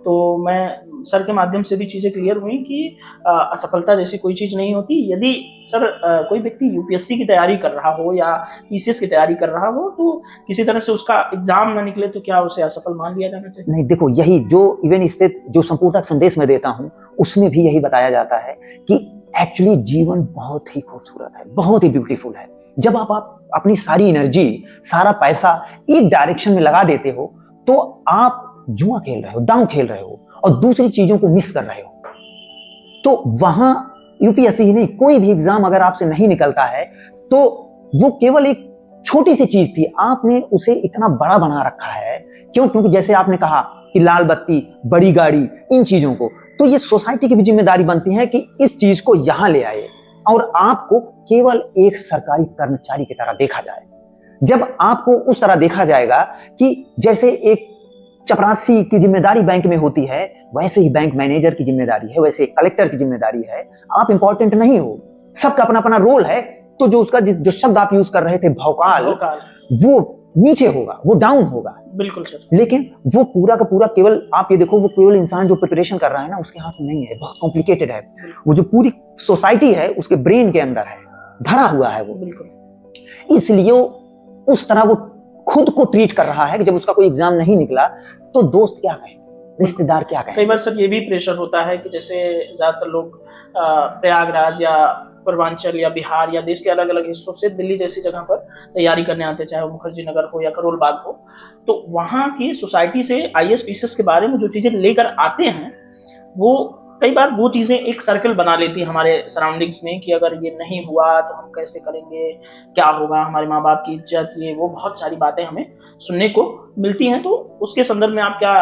तो मैं सर के माध्यम से भी चीजें क्लियर हुई कि असफलता जैसी कोई चीज नहीं होती। यदि सर कोई व्यक्ति यूपीएससी की तैयारी कर रहा हो या PCS की तैयारी कर रहा हो, तो किसी तरह से उसका एग्जाम ना निकले तो क्या उसे असफल मान लिया जाना चाहिए? नहीं, देखो, यही जो इवन इससे जो संपूर्णक संदेश मैं देता हूँ उसमें भी यही बताया जाता है कि एक्चुअली जीवन बहुत ही खूबसूरत है, बहुत ही ब्यूटीफुल है। जब आप अपनी सारी एनर्जी, सारा पैसा एक डायरेक्शन में लगा देते हो, तो आप जुआ खेल रहे हो, दांव खेल रहे हो और दूसरी चीजों को मिस कर रहे हो। तो वहां यूपीएससी ही नहीं, कोई भी एग्जाम अगर आपसे नहीं निकलता है तो वो केवल एक छोटी सी चीज थी, आपने उसे इतना बड़ा बना रखा है। क्यों? क्योंकि जैसे आपने कहा कि लाल बत्ती, बड़ी गाड़ी, इन चीजों को, तो ये सोसाइटी की भी जिम्मेदारी बनती है कि इस चीज को यहां ले आए और आपको केवल एक सरकारी कर्मचारी की तरह देखा जाए। जब आपको उस तरह देखा जाएगा कि जैसे एक चपरासी की जिम्मेदारी बैंक में होती है, वैसे ही बैंक मैनेजर की जिम्मेदारी है, वैसे कलेक्टर की जिम्मेदारी है। आप इंपॉर्टेंट नहीं हो, सबका अपना अपना रोल है। तो जो उसका जो शब्द आप यूज कर रहे थे भौकाल, वो नीचे होगा, वो डाउन होगा। बिल्कुल सर। लेकिन वो पूरा का पूरा केवल, आप ये देखो, वो केवल इंसान जो प्रिपरेशन कर रहा है ना, उसके हाथ में नहीं है, बहुत कॉम्प्लिकेटेड है। वो जो पूरी सोसाइटी है उसके ब्रेन के अंदर है, भरा हुआ है वो। बिल्कुल। इसलिए उस तरह वो खुद को ट्रीट कर रहा है कि जब उसका कोई एग्जाम नहीं निकला तो दोस्त क्या कहें, रिश्तेदार क्या कहें। कई बार सर ये भी प्रेशर होता है कि जैसे ज्यादातर लोग प्रयागराज या पूर्वांचल या बिहार या देश के अलग अलग हिस्सों से दिल्ली जैसी जगह पर तैयारी करने आते हैं, चाहे वो मुखर्जी नगर हो या करोल बाग हो, तो वहाँ की सोसाइटी से IAS PCS के बारे में जो चीजें लेकर आते हैं वो कई बार वो चीजें एक सर्कल बना लेती है हमारे सराउंडिंग्स में कि अगर ये नहीं हुआ तो हम कैसे करेंगे, क्या होगा, हमारे माँ बाप की इज्जत, ये वो बहुत सारी बातें हमें सुनने को मिलती हैं। तो उसके संदर्भ में आप क्या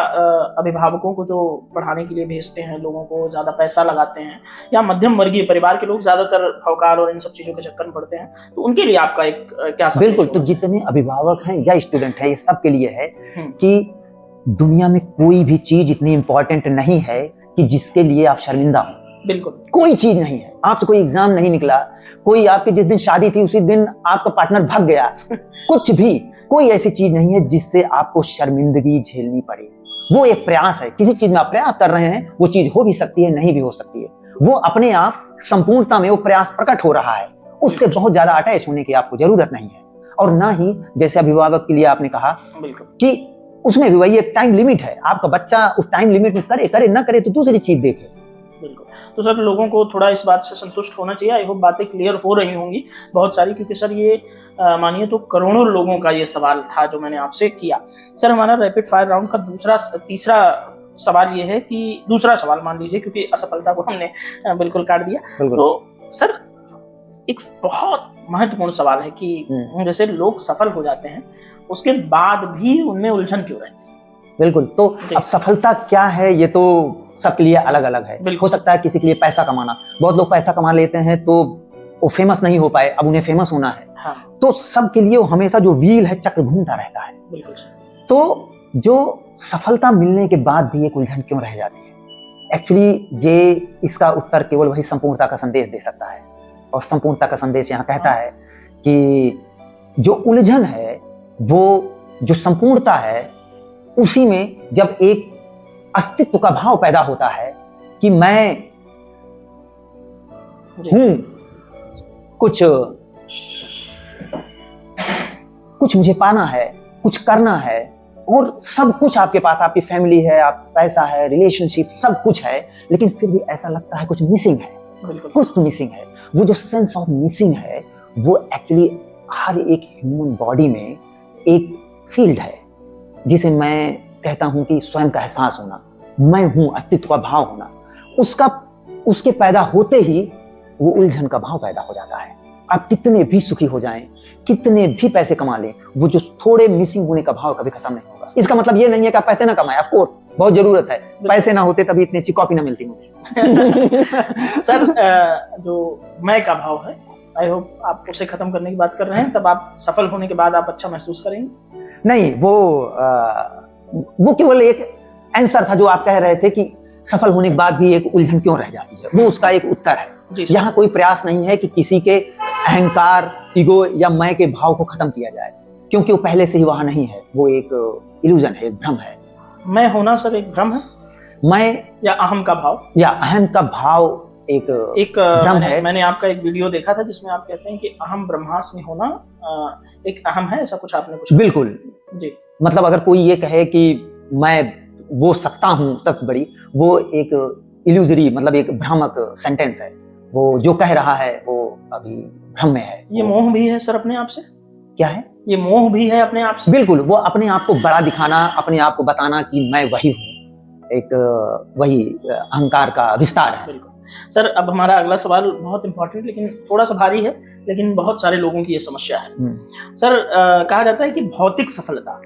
अभिभावकों को जो पढ़ाने के लिए भेजते हैं, लोगों को ज्यादा पैसा लगाते हैं, या मध्यम वर्गीय परिवार के लोग ज्यादातर भौकाल और इन सब चीजों के चक्कर में पड़ते हैं, तो उनके लिए आपका एक क्या संदेश बिल्कुल, तो जितने अभिभावक हैं या स्टूडेंट हैं, ये सब के लिए है कि दुनिया में कोई भी चीज इतनी इंपॉर्टेंट नहीं है कि जिसके लिए आप शर्मिंदा हो। बिल्कुल, कोई चीज नहीं है। आपसे कोई एग्जाम नहीं निकला, कोई आपके जिस दिन शादी थी उसी दिन आपका पार्टनर भाग गया, कुछ भी, कोई ऐसी चीज नहीं है जिससे आपको शर्मिंदगी झेलनी पड़े। वो एक प्रयास है, किसी चीज में आप प्रयास कर रहे हैं, वो चीज हो भी सकती है, नहीं भी हो सकती है। वो अपने आप संपूर्णता में वो प्रयास प्रकट हो रहा है, उससे बहुत ज्यादा अटैच होने की आपको जरूरत नहीं है। और ना ही जैसे अभिभावक के लिए आपने कहा कि उसमें भी वही एक टाइम लिमिट है। आपका बच्चा उस टाइम लिमिट में करे करे ना करे तो दूसरी चीज देखे। बिल्कुल, तो सर लोगों को थोड़ा इस बात से संतुष्ट होना चाहिए। आई होप बातें क्लियर हो रही होंगी बहुत सारी, क्योंकि सर ये मानिए तो करोड़ों लोगों का ये सवाल था जो मैंने आपसे किया। सर हमारा रैपिड फायर राउंड का तीसरा सवाल ये है कि दूसरा सवाल मान लीजिए, क्योंकि असफलता को हमने बिल्कुल काट दिया। तो सर एक बहुत महत्वपूर्ण सवाल है कि जैसे लोग सफल हो जाते हैं उसके बाद भी उनमें उलझन क्यों रहती है? बिल्कुल, तो अब सफलता क्या है ये तो सबके लिए अलग अलग है। हो सकता है किसी के लिए पैसा कमाना, बहुत लोग पैसा कमा लेते हैं तो वो फेमस नहीं हो पाए, अब उन्हें फेमस होना है। हाँ। तो सबके लिए हमेशा जो व्हील है चक्र घूमता रहता है। बिल्कुल। तो जो सफलता मिलने के बाद भी एक उलझन क्यों रह जाती है, एक्चुअली ये इसका उत्तर केवल वही संपूर्णता का संदेश दे सकता है। और संपूर्णता का संदेश यहाँ कहता है कि जो उलझन है, वो जो संपूर्णता है, उसी में जब एक अस्तित्व का भाव पैदा होता है कि मैं हूं, कुछ मुझे पाना है, कुछ करना है, और सब कुछ आपके पास, आपकी फैमिली है, आप पैसा है, रिलेशनशिप, सब कुछ है, लेकिन फिर भी ऐसा लगता है कुछ मिसिंग है, कुछ तो मिसिंग है। वो जो सेंस ऑफ मिसिंग है वो एक्चुअली हर एक ह्यूमन बॉडी में एक फील्ड है जिसे मैं कहता हूं कि स्वयं का एहसास होना, मैं हूं, अस्तित्व का भाव होना। उसके पैदा होते ही वो उलझन का भाव पैदा हो जाता है। आप कितने भी सुखी हो जाएं, कितने भी पैसे कमा लें, वो जो थोड़े मिसिंग होने का भाव कभी खत्म नहीं होगा। इसका मतलब ये नहीं है कि आप पैसे ना कमाएं, ऑफ कोर्स बहुत जरूरत है, पैसे ना होते तभी इतनी अच्छी कॉपी ना मिलती मुझे। सर जो मैं का भाव है, आई होप आप उसे खत्म करने की बात कर रहे हैं, तब आप सफल होने के बाद आप अच्छा महसूस करेंगे। नहीं, वो केवल एक आंसर था जो आप कह रहे थे कि सफल होने के बाद भी एक उलझन क्यों रह जाती है, वो उसका एक उत्तर है। यहाँ कोई प्रयास नहीं है कि किसी के अहंकार, ईगो या मैं के भाव को खत्म किया जाए, क्योंकि वो पहले से ही वहां नहीं है। वो एक इल्यूजन है, एक भ्रम है। मैं होना सर एक भ्रम है, मैं या अहम का भाव, या अहम का भाव एक भ्रम है। मैंने आपका एक वीडियो देखा था जिसमें आप कहते हैं कि अहम ब्रह्मास्मि होना एक अहम है, ऐसा कुछ आपने कुछ। बिल्कुल जी, मतलब अगर कोई ये कहे कि मैं वो सत्ता हूं सबसे बड़ी, वो एक इल्यूजरी, मतलब एक भ्रामक सेंटेंस है। वो जो कह रहा है वो अभी भ्रम में है। ये मोह भी है सर अपने आप से। क्या है? ये मोह भी है अपने आप से। बिल्कुल, वो अपने आप को बड़ा दिखाना, अपने आप को बताना कि मैं वही हूँ, एक वही अहंकार का विस्तार है। बिल्कुल सर, अब हमारा अगला सवाल बहुत इंपॉर्टेंट लेकिन थोड़ा सा भारी है, लेकिन बहुत सारे लोगों की ये समस्या है। सर कहा जाता है कि भौतिक सफलता,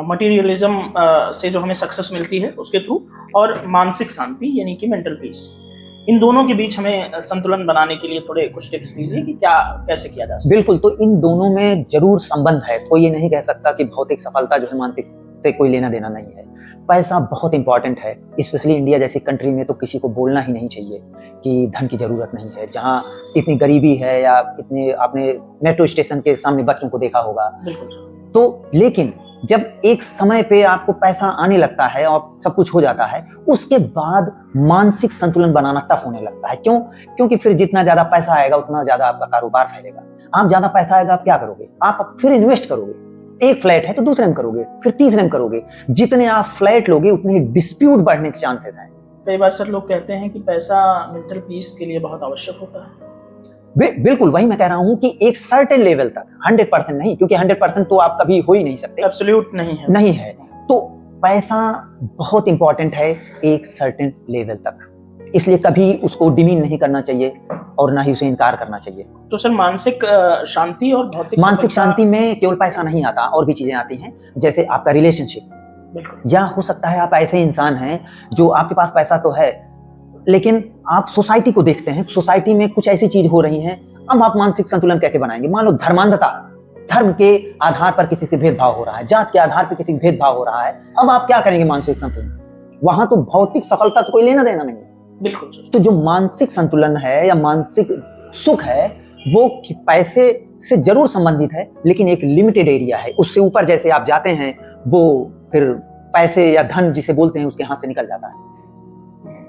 मटेरियलिज्म से जो हमें सक्सेस मिलती है उसके थ्रू, और मानसिक शांति यानी कि मेंटल पीस, इन दोनों के बीच हमें संतुलन बनाने के लिए थोड़े कुछ टिप्स दीजिए कि क्या कैसे किया जा सकता है। बिल्कुल, तो इन दोनों में जरूर संबंध है। कोई ये नहीं कह सकता कि भौतिक सफलता जो है मानसिक से कोई लेना देना नहीं है। पैसा बहुत इंपॉर्टेंट है, स्पेशली इंडिया जैसी कंट्री में तो किसी को बोलना ही नहीं चाहिए कि धन की जरूरत नहीं है, जहाँ इतनी गरीबी है, या इतने, आपने मेट्रो स्टेशन के सामने बच्चों को देखा होगा। तो लेकिन जब एक समय पे आपको पैसा आने लगता है और सब कुछ हो जाता है, उसके बाद मानसिक संतुलन बनाना टफ होने लगता है। क्यों? क्योंकि फिर जितना ज्यादा पैसा आएगा उतना ज्यादा आपका कारोबार फैलेगा। आप ज्यादा पैसा आएगा, आप क्या करोगे? आप फिर इन्वेस्ट करोगे, एक फ्लैट है तो दूसरे में करोगे, फिर तीसरे में करोगे। जितने आप फ्लैट लोगे उतने डिस्प्यूट बढ़ने के चांसेस हैं। कई बार सर लोग कहते हैं कि पैसा मेंटल पीस के लिए बहुत आवश्यक होता है। बिल्कुल वही मैं कह रहा हूं कि एक सर्टेन लेवल तक, 100% नहीं, क्योंकि 100% तो आप कभी हो ही नहीं सकते, एब्सोल्यूट नहीं है। तो पैसा बहुत इंपॉर्टेंट है एक सर्टेन लेवल तक, इसलिए कभी उसको डिमीन नहीं करना चाहिए और ना ही उसे इनकार करना चाहिए। तो सर मानसिक शांति और भौतिक मानसिक शांति में केवल पैसा नहीं आता, और भी चीजें आती हैं, जैसे आपका रिलेशनशिप, या हो सकता है आप ऐसे इंसान हैं जो आपके पास पैसा तो है लेकिन आप सोसाइटी को देखते हैं, सोसाइटी में कुछ ऐसी चीज हो रही हैं, अब आप मानसिक संतुलन कैसे बनाएंगे? मान लो धर्मांधता, धर्म के आधार पर किसी से भेदभाव हो रहा है, जात के आधार पर किसी से भेदभाव हो रहा है, अब आप क्या करेंगे मानसिक संतुलन? वहां तो भौतिक सफलता से कोई लेना देना नहीं है। बिल्कुल। तो जो मानसिक संतुलन है या मानसिक सुख है वो पैसे से जरूर संबंधित है, लेकिन एक लिमिटेड एरिया है, उससे ऊपर जैसे आप जाते हैं वो फिर पैसे या धन जिसे बोलते हैं उसके हाथ से निकल जाता है।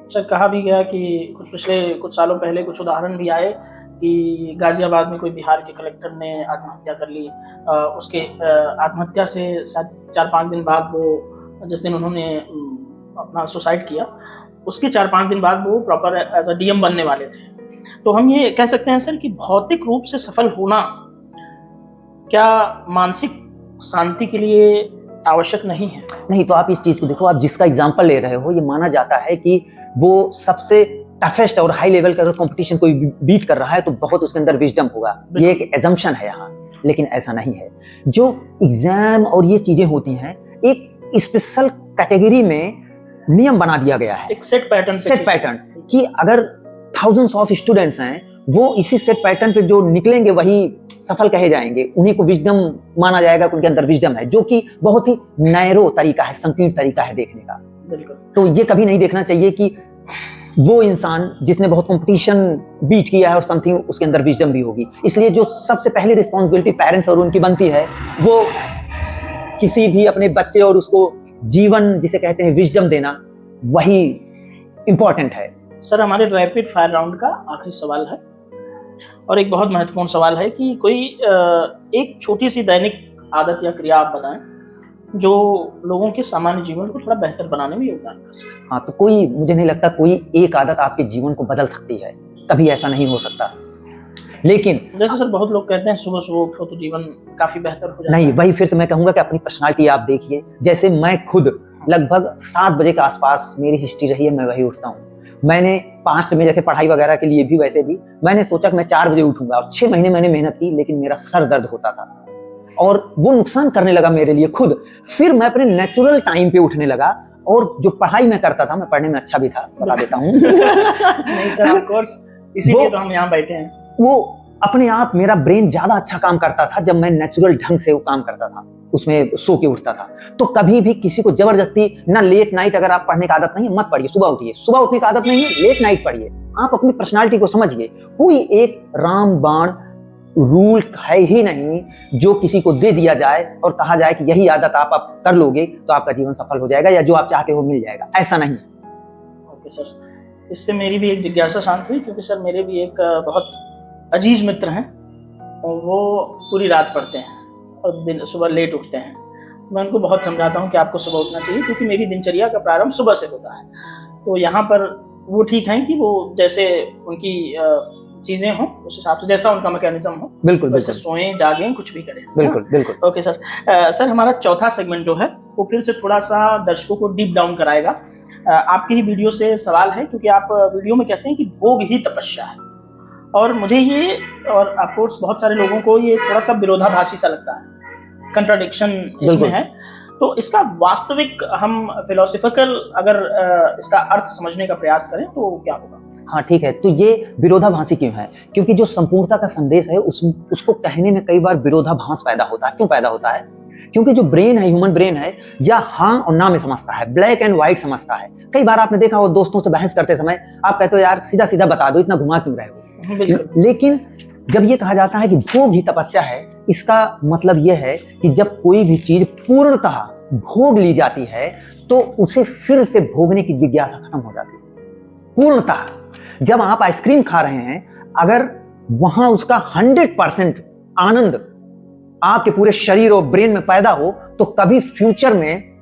सर कहा भी गया कि पिछले कुछ सालों पहले कुछ उदाहरण भी आए कि गाजियाबाद में कोई बिहार के कलेक्टर ने आत्महत्या कर ली। उसके आत्महत्या से 4-5 दिन बाद वो, जिस दिन उन्होंने अपना सुसाइड किया, उसके 4-5 दिन बाद वो प्रॉपर एज अ डीएम बनने वाले थे। तो हम ये कह सकते हैं सर कि भौतिक रूप से सफल होना क्या मानसिक शांति के लिए आवश्यक नहीं है? नहीं, तो आप इस चीज को देखो, आप जिसका एग्जांपल ले रहे हो, ये माना जाता है कि वो सबसे टफेस्ट और हाई लेवल का अगर कंपटीशन कोई बीट कर रहा है तो बहुत उसके अंदर विजडम होगा। ये एक एजम्पशन है यहाँ, लेकिन ऐसा नहीं है। जो एग्जाम और ये चीजें होती हैं, एक स्पेशल कैटेगरी में नियम बना दिया गया है, एक सेट पैटर्न कि अगर थाउजेंड्स ऑफ स्टूडेंट्स हैं, वो इसी सेट पैटर्न पे जो निकलेंगे वही सफल कहे जाएंगे, उन्हीं को विजडम माना जाएगा, उनके अंदर विजडम है, जो कि बहुत ही नैरो तरीका है, संकीर्ण तरीका है देखने का। तो ये कभी नहीं देखना चाहिए कि वो इंसान जिसने बहुत कंपटीशन बीट किया है और समथिंग उसके अंदर विजडम भी होगी। इसलिए जो सबसे पहली रिस्पॉन्सिबिलिटी पेरेंट्स और उनकी बनती है वो किसी भी अपने बच्चे और उसको जीवन जिसे कहते हैं विजडम देना, वही इंपॉर्टेंट है। सर हमारे रैपिड फायर राउंड का आखिरी सवाल है और एक बहुत महत्वपूर्ण सवाल है कि कोई एक छोटी सी दैनिक आदत या क्रिया आप बताएं जो लोगों के सामान्य जीवन को थोड़ा बेहतर बनाने में योगदान कर सके। हाँ, तो कोई, मुझे नहीं लगता कोई एक आदत आपके जीवन को बदल सकती है, कभी ऐसा नहीं हो सकता। लेकिन जैसे सर बहुत लोग कहते हैं सुबह सुबह उठो तो जीवन काफी बेहतर हो जाता है। नहीं, वही फिर से मैं कहूंगा कि अपनी पर्सनालिटी आप देखिए। जैसे मैं खुद लगभग 7 बजे के आसपास मेरी हिस्ट्री रही है, मैं वही उठता हूँ। मैंने पास्ट में जैसे पढ़ाई वगैरह के लिए भी वैसे भी मैंने सोचा कि मैं 4 बजे उठूंगा, और 6 महीने मैंने मेहनत की, लेकिन मेरा सर दर्द होता था और वो नुकसान करने लगा मेरे लिए खुद। फिर मैं अपने नेचुरल टाइम पे उठने लगा, और जो पढ़ाई मैं करता था, मैं पढ़ने में अच्छा भी था, बता देता हूँ। नहीं सर, ऑफ कोर्स, इसीलिए तो हम यहाँ बैठे हैं। वो अपने आप मेरा ब्रेन ज्यादा अच्छा काम करता था जब मैं नेचुरल ढंग से वो काम करता था, उसमें सो के उठता था। तो कभी भी किसी को जबरदस्ती ना, लेट नाइट अगर आप पढ़ने का आदत नहीं है मत पढ़िए, सुबह उठिए। सुबह उठने का आदत नहीं है, लेट नाइट पढ़िए। आप अपनी पर्सनालिटी को समझिए। कोई एक रामबाण रूल है ही नहीं जो किसी को दे दिया जाए और कहा जाए कि यही आदत आप कर लोगे तो आपका जीवन सफल हो जाएगा या जो आप चाहते हो मिल जाएगा। ऐसा नहीं। ओके सर, इससे मेरी भी एक जिज्ञासा शांत हुई, क्योंकि सर मेरे भी एक बहुत अजीज मित्र हैं और वो पूरी रात पढ़ते हैं और दिन सुबह लेट उठते हैं। मैं उनको बहुत समझाता हूँ कि आपको सुबह उठना चाहिए, क्योंकि मेरी दिनचर्या का प्रारंभ सुबह से होता है। तो यहाँ पर वो ठीक है कि वो जैसे उनकी चीजें हों उस हिसाब से, जैसा उनका मैकेनिज्म हो, बिल्कुल वैसे सोएं जागें कुछ भी करें। बिल्कुल बिल्कुल। Okay sir. सर हमारा चौथा सेगमेंट जो है वो फिर से थोड़ा सा दर्शकों को डीप डाउन कराएगा। आपकी ही वीडियो से सवाल है, क्योंकि आप वीडियो में कहते हैं कि भोग ही तपस्या है, और मुझे ये, और ऑफकोर्स बहुत सारे लोगों को ये थोड़ा सा विरोधाभासी सा लगता है, कंट्राडिक्शन इसमें है। तो इसका वास्तविक हम फिलोसॉफिकल अगर इसका अर्थ समझने का प्रयास करें तो क्या होगा? हाँ ठीक है, तो ये विरोधाभासी क्यों है? क्योंकि जो संपूर्णता का संदेश है उसको कहने में कई बार विरोधाभास पैदा होता है। क्यों पैदा होता है? क्योंकि जो ब्रेन है, ह्यूमन ब्रेन है, या हाँ और ना में समझता है, ब्लैक एंड व्हाइट समझता है। कई बार आपने देखा हो दोस्तों से बहस करते समय आप कहते हो यार सीधा सीधा बता दो, इतना घुमा क्यों रहे हो। लेकिन जब ये कहा जाता है कि भोग ही तपस्या है, इसका मतलब यह है कि जब कोई भी चीज पूर्णतः भोग ली जाती है तो उसे फिर से भोगने की जिज्ञासा खत्म हो जाती है। पूर्णतः जब आप आइसक्रीम खा रहे हैं, अगर वहां उसका 100% आनंद आपके पूरे शरीर और ब्रेन में पैदा हो, तो कभी फ्यूचर में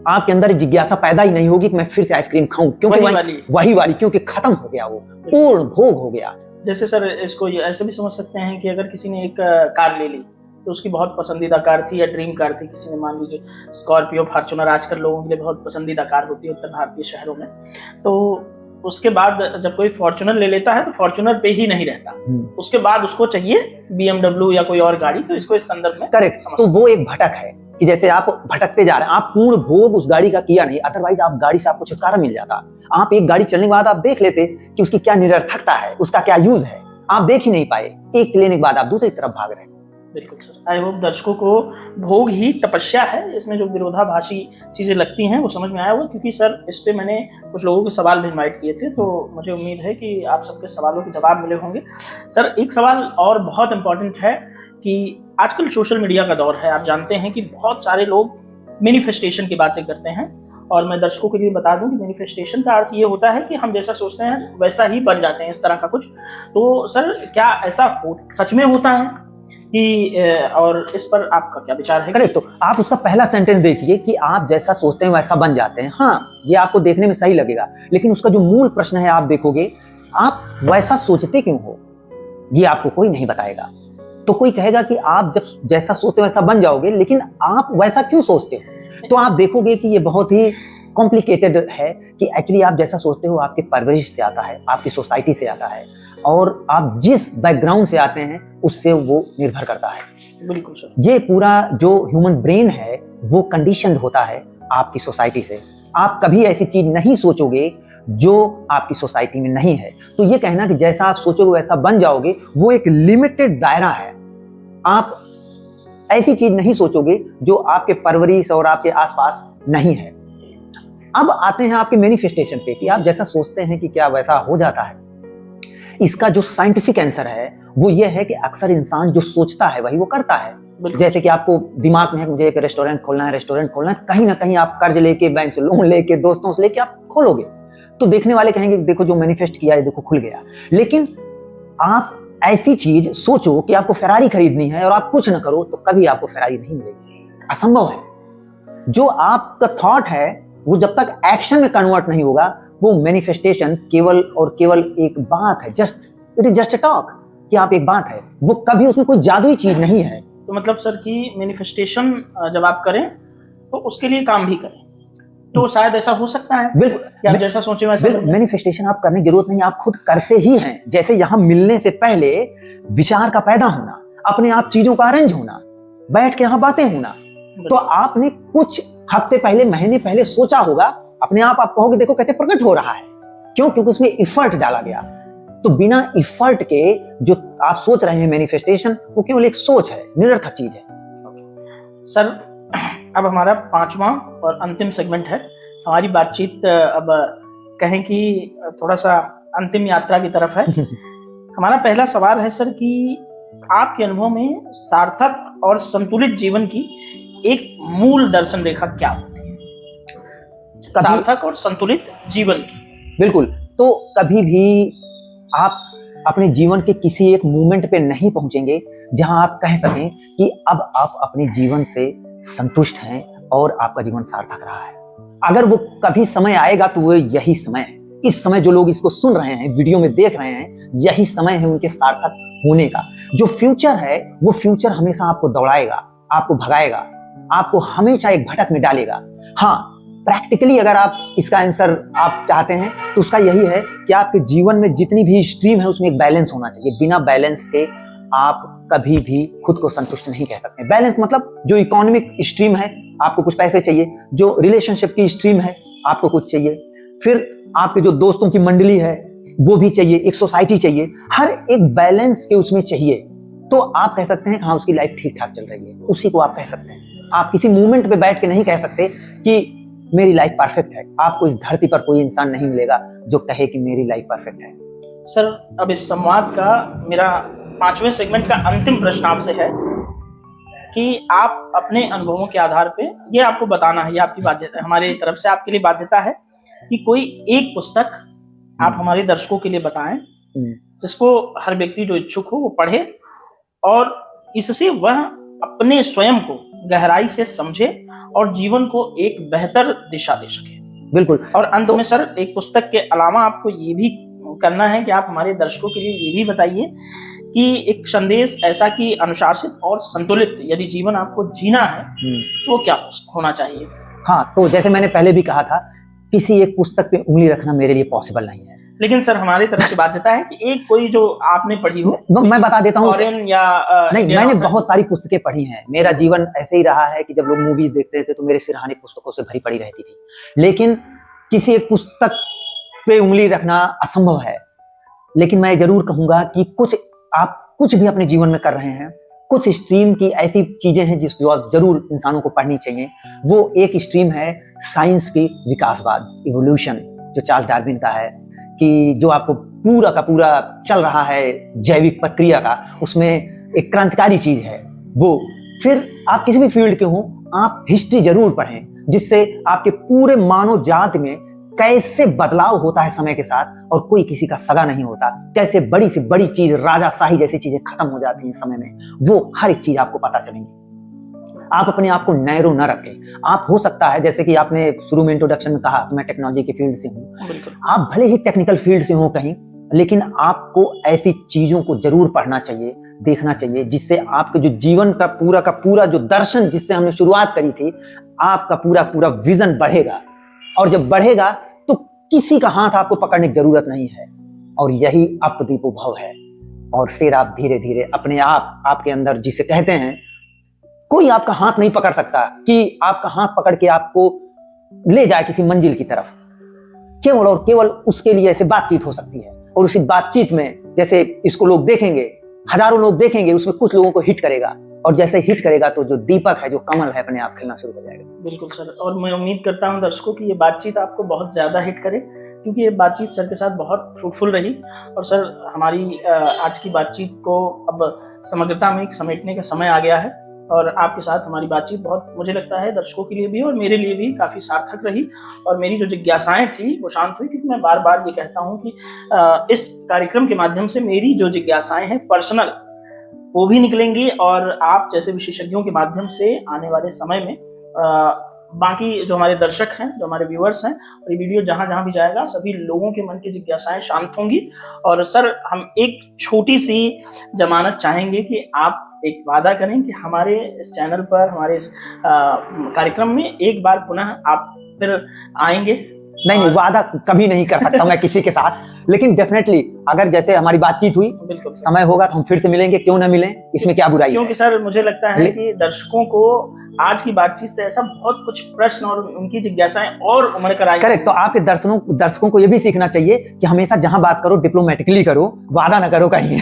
आपके अंदर जिज्ञासा पैदा ही नहीं होगी कि मैं फिर से आइसक्रीम खाऊं, क्योंकि वही वाली क्योंकि खत्म हो गया, वो पूर्ण भोग हो गया। जैसे सर इसको ऐसे भी समझ सकते हैं कि अगर किसी ने एक कार ले ली तो उसकी बहुत पसंदीदा कार थी या ड्रीम कार थी, किसी ने मान लीजिए स्कॉर्पियो, फॉर्च्यूनर आजकल लोगों के लिए बहुत पसंदीदा कार होती है उत्तर भारतीय शहरों में, तो उसके बाद जब कोई फॉर्च्यूनर ले लेता है तो फॉर्च्यूनर पे ही नहीं रहता, उसके बाद उसको चाहिए BMW या कोई और गाड़ी। तो इसको इस संदर्भ में करेक्ट, तो वो एक भटक है कि जैसे आप भटकते जा रहे हैं, आप पूर्ण भोग उस गाड़ी का किया नहीं, अदरवाइज आप गाड़ी से आपको छुटकारा मिल जाता। आप एक गाड़ी चलने के बाद आप देख लेते कि उसकी क्या निरर्थकता है, उसका क्या यूज है, आप देख ही नहीं पाए, एक लेने के बाद आप दूसरी तरफ भाग रहे हैं। बिल्कुल सर, आई होप दर्शकों को भोग ही तपस्या है, इसमें जो विरोधाभासी चीजें लगती हैं वो समझ में आया हुआ, क्योंकि सर इस पे मैंने कुछ लोगों के सवाल भी इनवाइट किए थे, तो मुझे उम्मीद है कि आप सबके सवालों के जवाब मिले होंगे। सर एक सवाल और बहुत इंपॉर्टेंट है कि आजकल सोशल मीडिया का दौर है, आप जानते हैं कि बहुत सारे लोग मैनिफेस्टेशन की बातें करते हैं, और मैं दर्शकों के लिए बता दूं कि मैनिफेस्टेशन का अर्थ ये होता है कि हम जैसा सोचते हैं वैसा ही बन जाते हैं, इस तरह का कुछ। तो सर क्या ऐसा सच में होता है कि, और इस पर आपका क्या विचार है? करेक्ट, तो आप उसका पहला सेंटेंस देखिए कि आप जैसा सोचते हैं वैसा बन जाते हैं। हाँ, ये आपको देखने में सही लगेगा, लेकिन उसका जो मूल प्रश्न है आप देखोगे, आप वैसा सोचते क्यों हो, ये आपको कोई नहीं बताएगा। तो कोई कहेगा कि आप जब जैसा सोचते वैसा बन जाओगे, लेकिन आप वैसा क्यों सोचते हो? तो आप देखोगे कि ये बहुत ही कॉम्प्लिकेटेड है कि एक्चुअली आप जैसा सोचते हो आपके परवरिश से आता है, आपकी सोसाइटी से आता है, और आप जिस बैकग्राउंड से आते हैं उससे वो निर्भर करता है। बिल्कुल सर, ये पूरा जो ह्यूमन ब्रेन है वो कंडीशनड होता है आपकी सोसाइटी से। आप कभी ऐसी चीज नहीं सोचोगे जो आपकी सोसाइटी में नहीं है। तो ये कहना कि जैसा आप सोचोगे वैसा बन जाओगे, वो एक लिमिटेड दायरा है। आप ऐसी चीज नहीं सोचोगे जो आपके परवरिश और आपके आसपास नहीं है। अब आते हैं आपके मैनिफेस्टेशन पे कि आप जैसा सोचते हैं कि क्या वैसा हो जाता है। इसका जो साइंटिफिक आंसर है वो ये है कि अक्सर इंसान जो सोचता है वही वो करता है। जैसे कि आपको दिमाग में है मुझे एक रेस्टोरेंट खोलना है, कहीं ना कहीं आप कर्ज लेके, बैंक से लोन लेके, दोस्तों से लेके आप खोलोगे, तो देखने वाले कहेंगे देखो जो मैनिफेस्ट किया है, देखो खुल गया। लेकिन आप ऐसी चीज सोचो कि आपको फेरारी खरीदनी है और आप कुछ ना करो तो कभी आपको फेरारी नहीं मिलेगी, असंभव है। जो आपका थॉट है वो जब तक एक्शन में कन्वर्ट नहीं होगा, वो मैनिफेस्टेशन केवल और केवल एक बात है, it is just a talk, कि आप एक बात है, वो कभी उसमें कोई जादुई चीज नहीं है। तो मतलब सर कि मैनिफेस्टेशन जब आप करें तो उसके लिए काम भी करें, तो शायद ऐसा हो सकता है। बिल्कुल, आप जैसा सोचे वैसा। मैनिफेस्टेशन आप करने की जरूरत नहीं, आप खुद करते ही हैं। जैसे यहाँ मिलने से पहले विचार का पैदा होना, अपने आप चीजों का अरेंज होना, बैठ के यहाँ बातें होना, तो आपने कुछ हफ्ते पहले, महीने पहले सोचा होगा, अपने आप कहोगे देखो कैसे प्रकट हो रहा है। क्यों? क्योंकि उसमें इफर्ट डाला गया। तो बिना इफर्ट के जो आप सोच रहे हैं मैनिफेस्टेशन, वो केवल एक सोच है, निरर्थक चीज है। सर अब हमारा 5वां और अंतिम सेगमेंट है हमारी बातचीत, अब कहें कि थोड़ा सा अंतिम यात्रा की तरफ है। हमारा पहला सवाल है सर कि आपके अनुभव में सार्थक और संतुलित जीवन की एक मूल दर्शन रेखा क्या होती है? सार्थक और संतुलित जीवन की। बिल्कुल, तो कभी भी आप अपने जीवन के किसी एक मोमेंट पे नहीं पहुंचेंगे जहां आप कह सकें कि अब आप अपने जीवन से संतुष्ट हैं और आपका जीवन सार्थक रहा है। अगर वो कभी समय आएगा तो वो यही समय है। इस समय जो लोग इसको सुन रहे हैं, वीडियो में देख रहे हैं, यही समय है उनके सार्थक होने का। जो फ्यूचर है वो फ्यूचर हमेशा आपको दौड़ाएगा, आपको भगाएगा, आपको हमेशा एक भटक में डालेगा। हाँ, प्रैक्टिकली अगर आप इसका आंसर आप चाहते हैं तो उसका यही है कि आपके जीवन में जितनी भी स्ट्रीम है उसमें एक बैलेंस होना चाहिए। बिना बैलेंस के आप कभी भी खुद को संतुष्ट नहीं कह सकते। बैलेंस मतलब जो इकोनॉमिक स्ट्रीम है, आपको कुछ पैसे चाहिए, जो रिलेशनशिप की स्ट्रीम है आपको कुछ चाहिए, फिर आपके जो दोस्तों की मंडली है वो भी चाहिए, एक सोसाइटी चाहिए, हर एक बैलेंस के उसमें चाहिए। तो आप कह सकते हैं हाँ उसकी लाइफ ठीक ठाक चल रही है, उसी को आप कह सकते हैं। आप किसी मोमेंट पे बैठ के नहीं कह सकते कि मेरी लाइफ परफेक्ट है। आपको इस धरती पर कोई इंसान नहीं मिलेगा जो कहे कि मेरी लाइफ परफेक्ट है। सर अब इस संवाद का मेरा 5वें सेगमेंट का अंतिम प्रश्न आपसे है कि आप अपने अनुभवों के आधार पे ये आपको बताना है, ये आपकी बाध्यता, हमारी तरफ से आपके लिए बाध्यता है कि कोई एक पुस्तक आप हमारे दर्शकों के लिए बताएं जिसको हर व्यक्ति जो इच्छुक हो वो पढ़े और इससे वह अपने स्वयं को गहराई से समझे और जीवन को एक बेहतर दिशा दे सके। बिल्कुल। और अंत में सर, एक पुस्तक के अलावा आपको ये भी करना है कि आप हमारे दर्शकों के लिए ये भी बताइए कि एक संदेश ऐसा कि अनुशासित और संतुलित यदि जीवन आपको जीना है तो वो क्या होना चाहिए? हाँ, तो जैसे मैंने पहले भी कहा था, किसी एक पुस्तक पे उंगली रखना मेरे लिए पॉसिबल नहीं है। लेकिन सर, हमारी तरफ से बाध्यता है कि एक कोई जो आपने पढ़ी हो, मैं बता देता हूँ। फॉरेन या नहीं, मैंने बहुत सारी पुस्तकें पढ़ी हैं। मेरा जीवन ऐसे ही रहा है कि जब लोग मूवीज देखते थे तो मेरे सिरहाने पुस्तकों से भरी पड़ी रहती थी। लेकिन किसी एक पुस्तक पे उंगली रखना असंभव है। लेकिन मैं जरूर कहूंगा कि आप कुछ भी अपने जीवन में कर रहे हैं, कुछ स्ट्रीम की ऐसी चीजें हैं जो आप जरूर इंसानों को पढ़नी चाहिए। वो एक स्ट्रीम है साइंस की विकासवाद, इवोल्यूशन, जो चार्ल्स डार्विन का है, कि जो आपको पूरा का पूरा चल रहा है जैविक प्रक्रिया का, उसमें एक क्रांतिकारी चीज है वो। फिर आप किसी भी फील्ड के हों, आप हिस्ट्री जरूर पढ़ें, जिससे आपके पूरे मानव जाति में कैसे बदलाव होता है समय के साथ, और कोई किसी का सगा नहीं होता, कैसे बड़ी से बड़ी चीज, राजाशाही जैसी चीजें खत्म हो जाती हैं समय में, वो हर एक चीज आपको पता चलेंगी। आप अपने आप को नैरो न रखें। आप हो सकता है, जैसे कि आपने शुरू में इंट्रोडक्शन में कहा, मैं टेक्नोलॉजी के फील्ड से हूँ, आप भले ही टेक्निकल फील्ड से हो कहीं, लेकिन आपको ऐसी चीजों को जरूर पढ़ना चाहिए, देखना चाहिए, जिससे आपके जो जीवन का पूरा जो दर्शन जिससे हमने शुरुआत करी थी, आपका पूरा विजन बढ़ेगा। और जब बढ़ेगा तो किसी का हाथ आपको पकड़ने की जरूरत नहीं है, और यही अपदीपो भव है। और फिर आप धीरे धीरे अपने आपके अंदर, जिसे कहते हैं, कोई आपका हाथ नहीं पकड़ सकता कि आपका हाथ पकड़ के आपको ले जाए किसी मंजिल की तरफ। केवल और केवल उसके लिए ऐसे बातचीत हो सकती है, और उसी बातचीत में जैसे इसको लोग देखेंगे, हजारों लोग देखेंगे, उसमें कुछ लोगों को हिट करेगा, और जैसे हिट करेगा तो जो दीपक है, जो कमल है, अपने आप खिलना शुरू हो जाएगा। बिल्कुल सर, और मैं उम्मीद करता हूं दर्शकों की ये बातचीत आपको बहुत ज्यादा हिट करे, क्योंकि ये बातचीत सर के साथ बहुत फ्रूटफुल रही। और सर, हमारी आज की बातचीत को अब समग्रता में एक समेटने का समय आ गया है, और आपके साथ हमारी बातचीत बहुत, मुझे लगता है, दर्शकों के लिए भी और मेरे लिए भी काफ़ी सार्थक रही। और मेरी जो जिज्ञासाएं थी वो शांत हुई, क्योंकि मैं बार बार ये कहता हूँ कि इस कार्यक्रम के माध्यम से मेरी जो जिज्ञासाएं हैं पर्सनल, वो भी निकलेंगी, और आप जैसे विशेषज्ञों के माध्यम से आने वाले समय में बाकी जो हमारे दर्शक हैं, जो हमारे व्यूअर्स हैं, और ये वीडियो जहां जहां भी जाएगा, सभी लोगों के मन की जिज्ञासाएं शांत होंगी। और सर, हम एक छोटी सी जमानत चाहेंगे कि आप एक वादा करें कि हमारे इस चैनल पर, हमारे इस कार्यक्रम में एक बार पुनः आप फिर आएंगे। नहीं, वादा कभी नहीं कर सकता मैं किसी के साथ, लेकिन डेफिनेटली अगर जैसे हमारी बातचीत हुई, बिल्कुल समय होगा तो हम फिर से मिलेंगे, क्यों ना मिलें, इसमें क्या बुराई है। क्योंकि सर, मुझे लगता है कि दर्शकों को आज की बातचीत से ऐसा बहुत कुछ प्रश्न और उनकी जिज्ञासाएं और उमड़ कर आई। करेक्ट। तो आपके दर्शकों को ये भी सीखना चाहिए कि हमेशा जहां बात करो डिप्लोमेटिकली करो, वादा ना करो कहीं।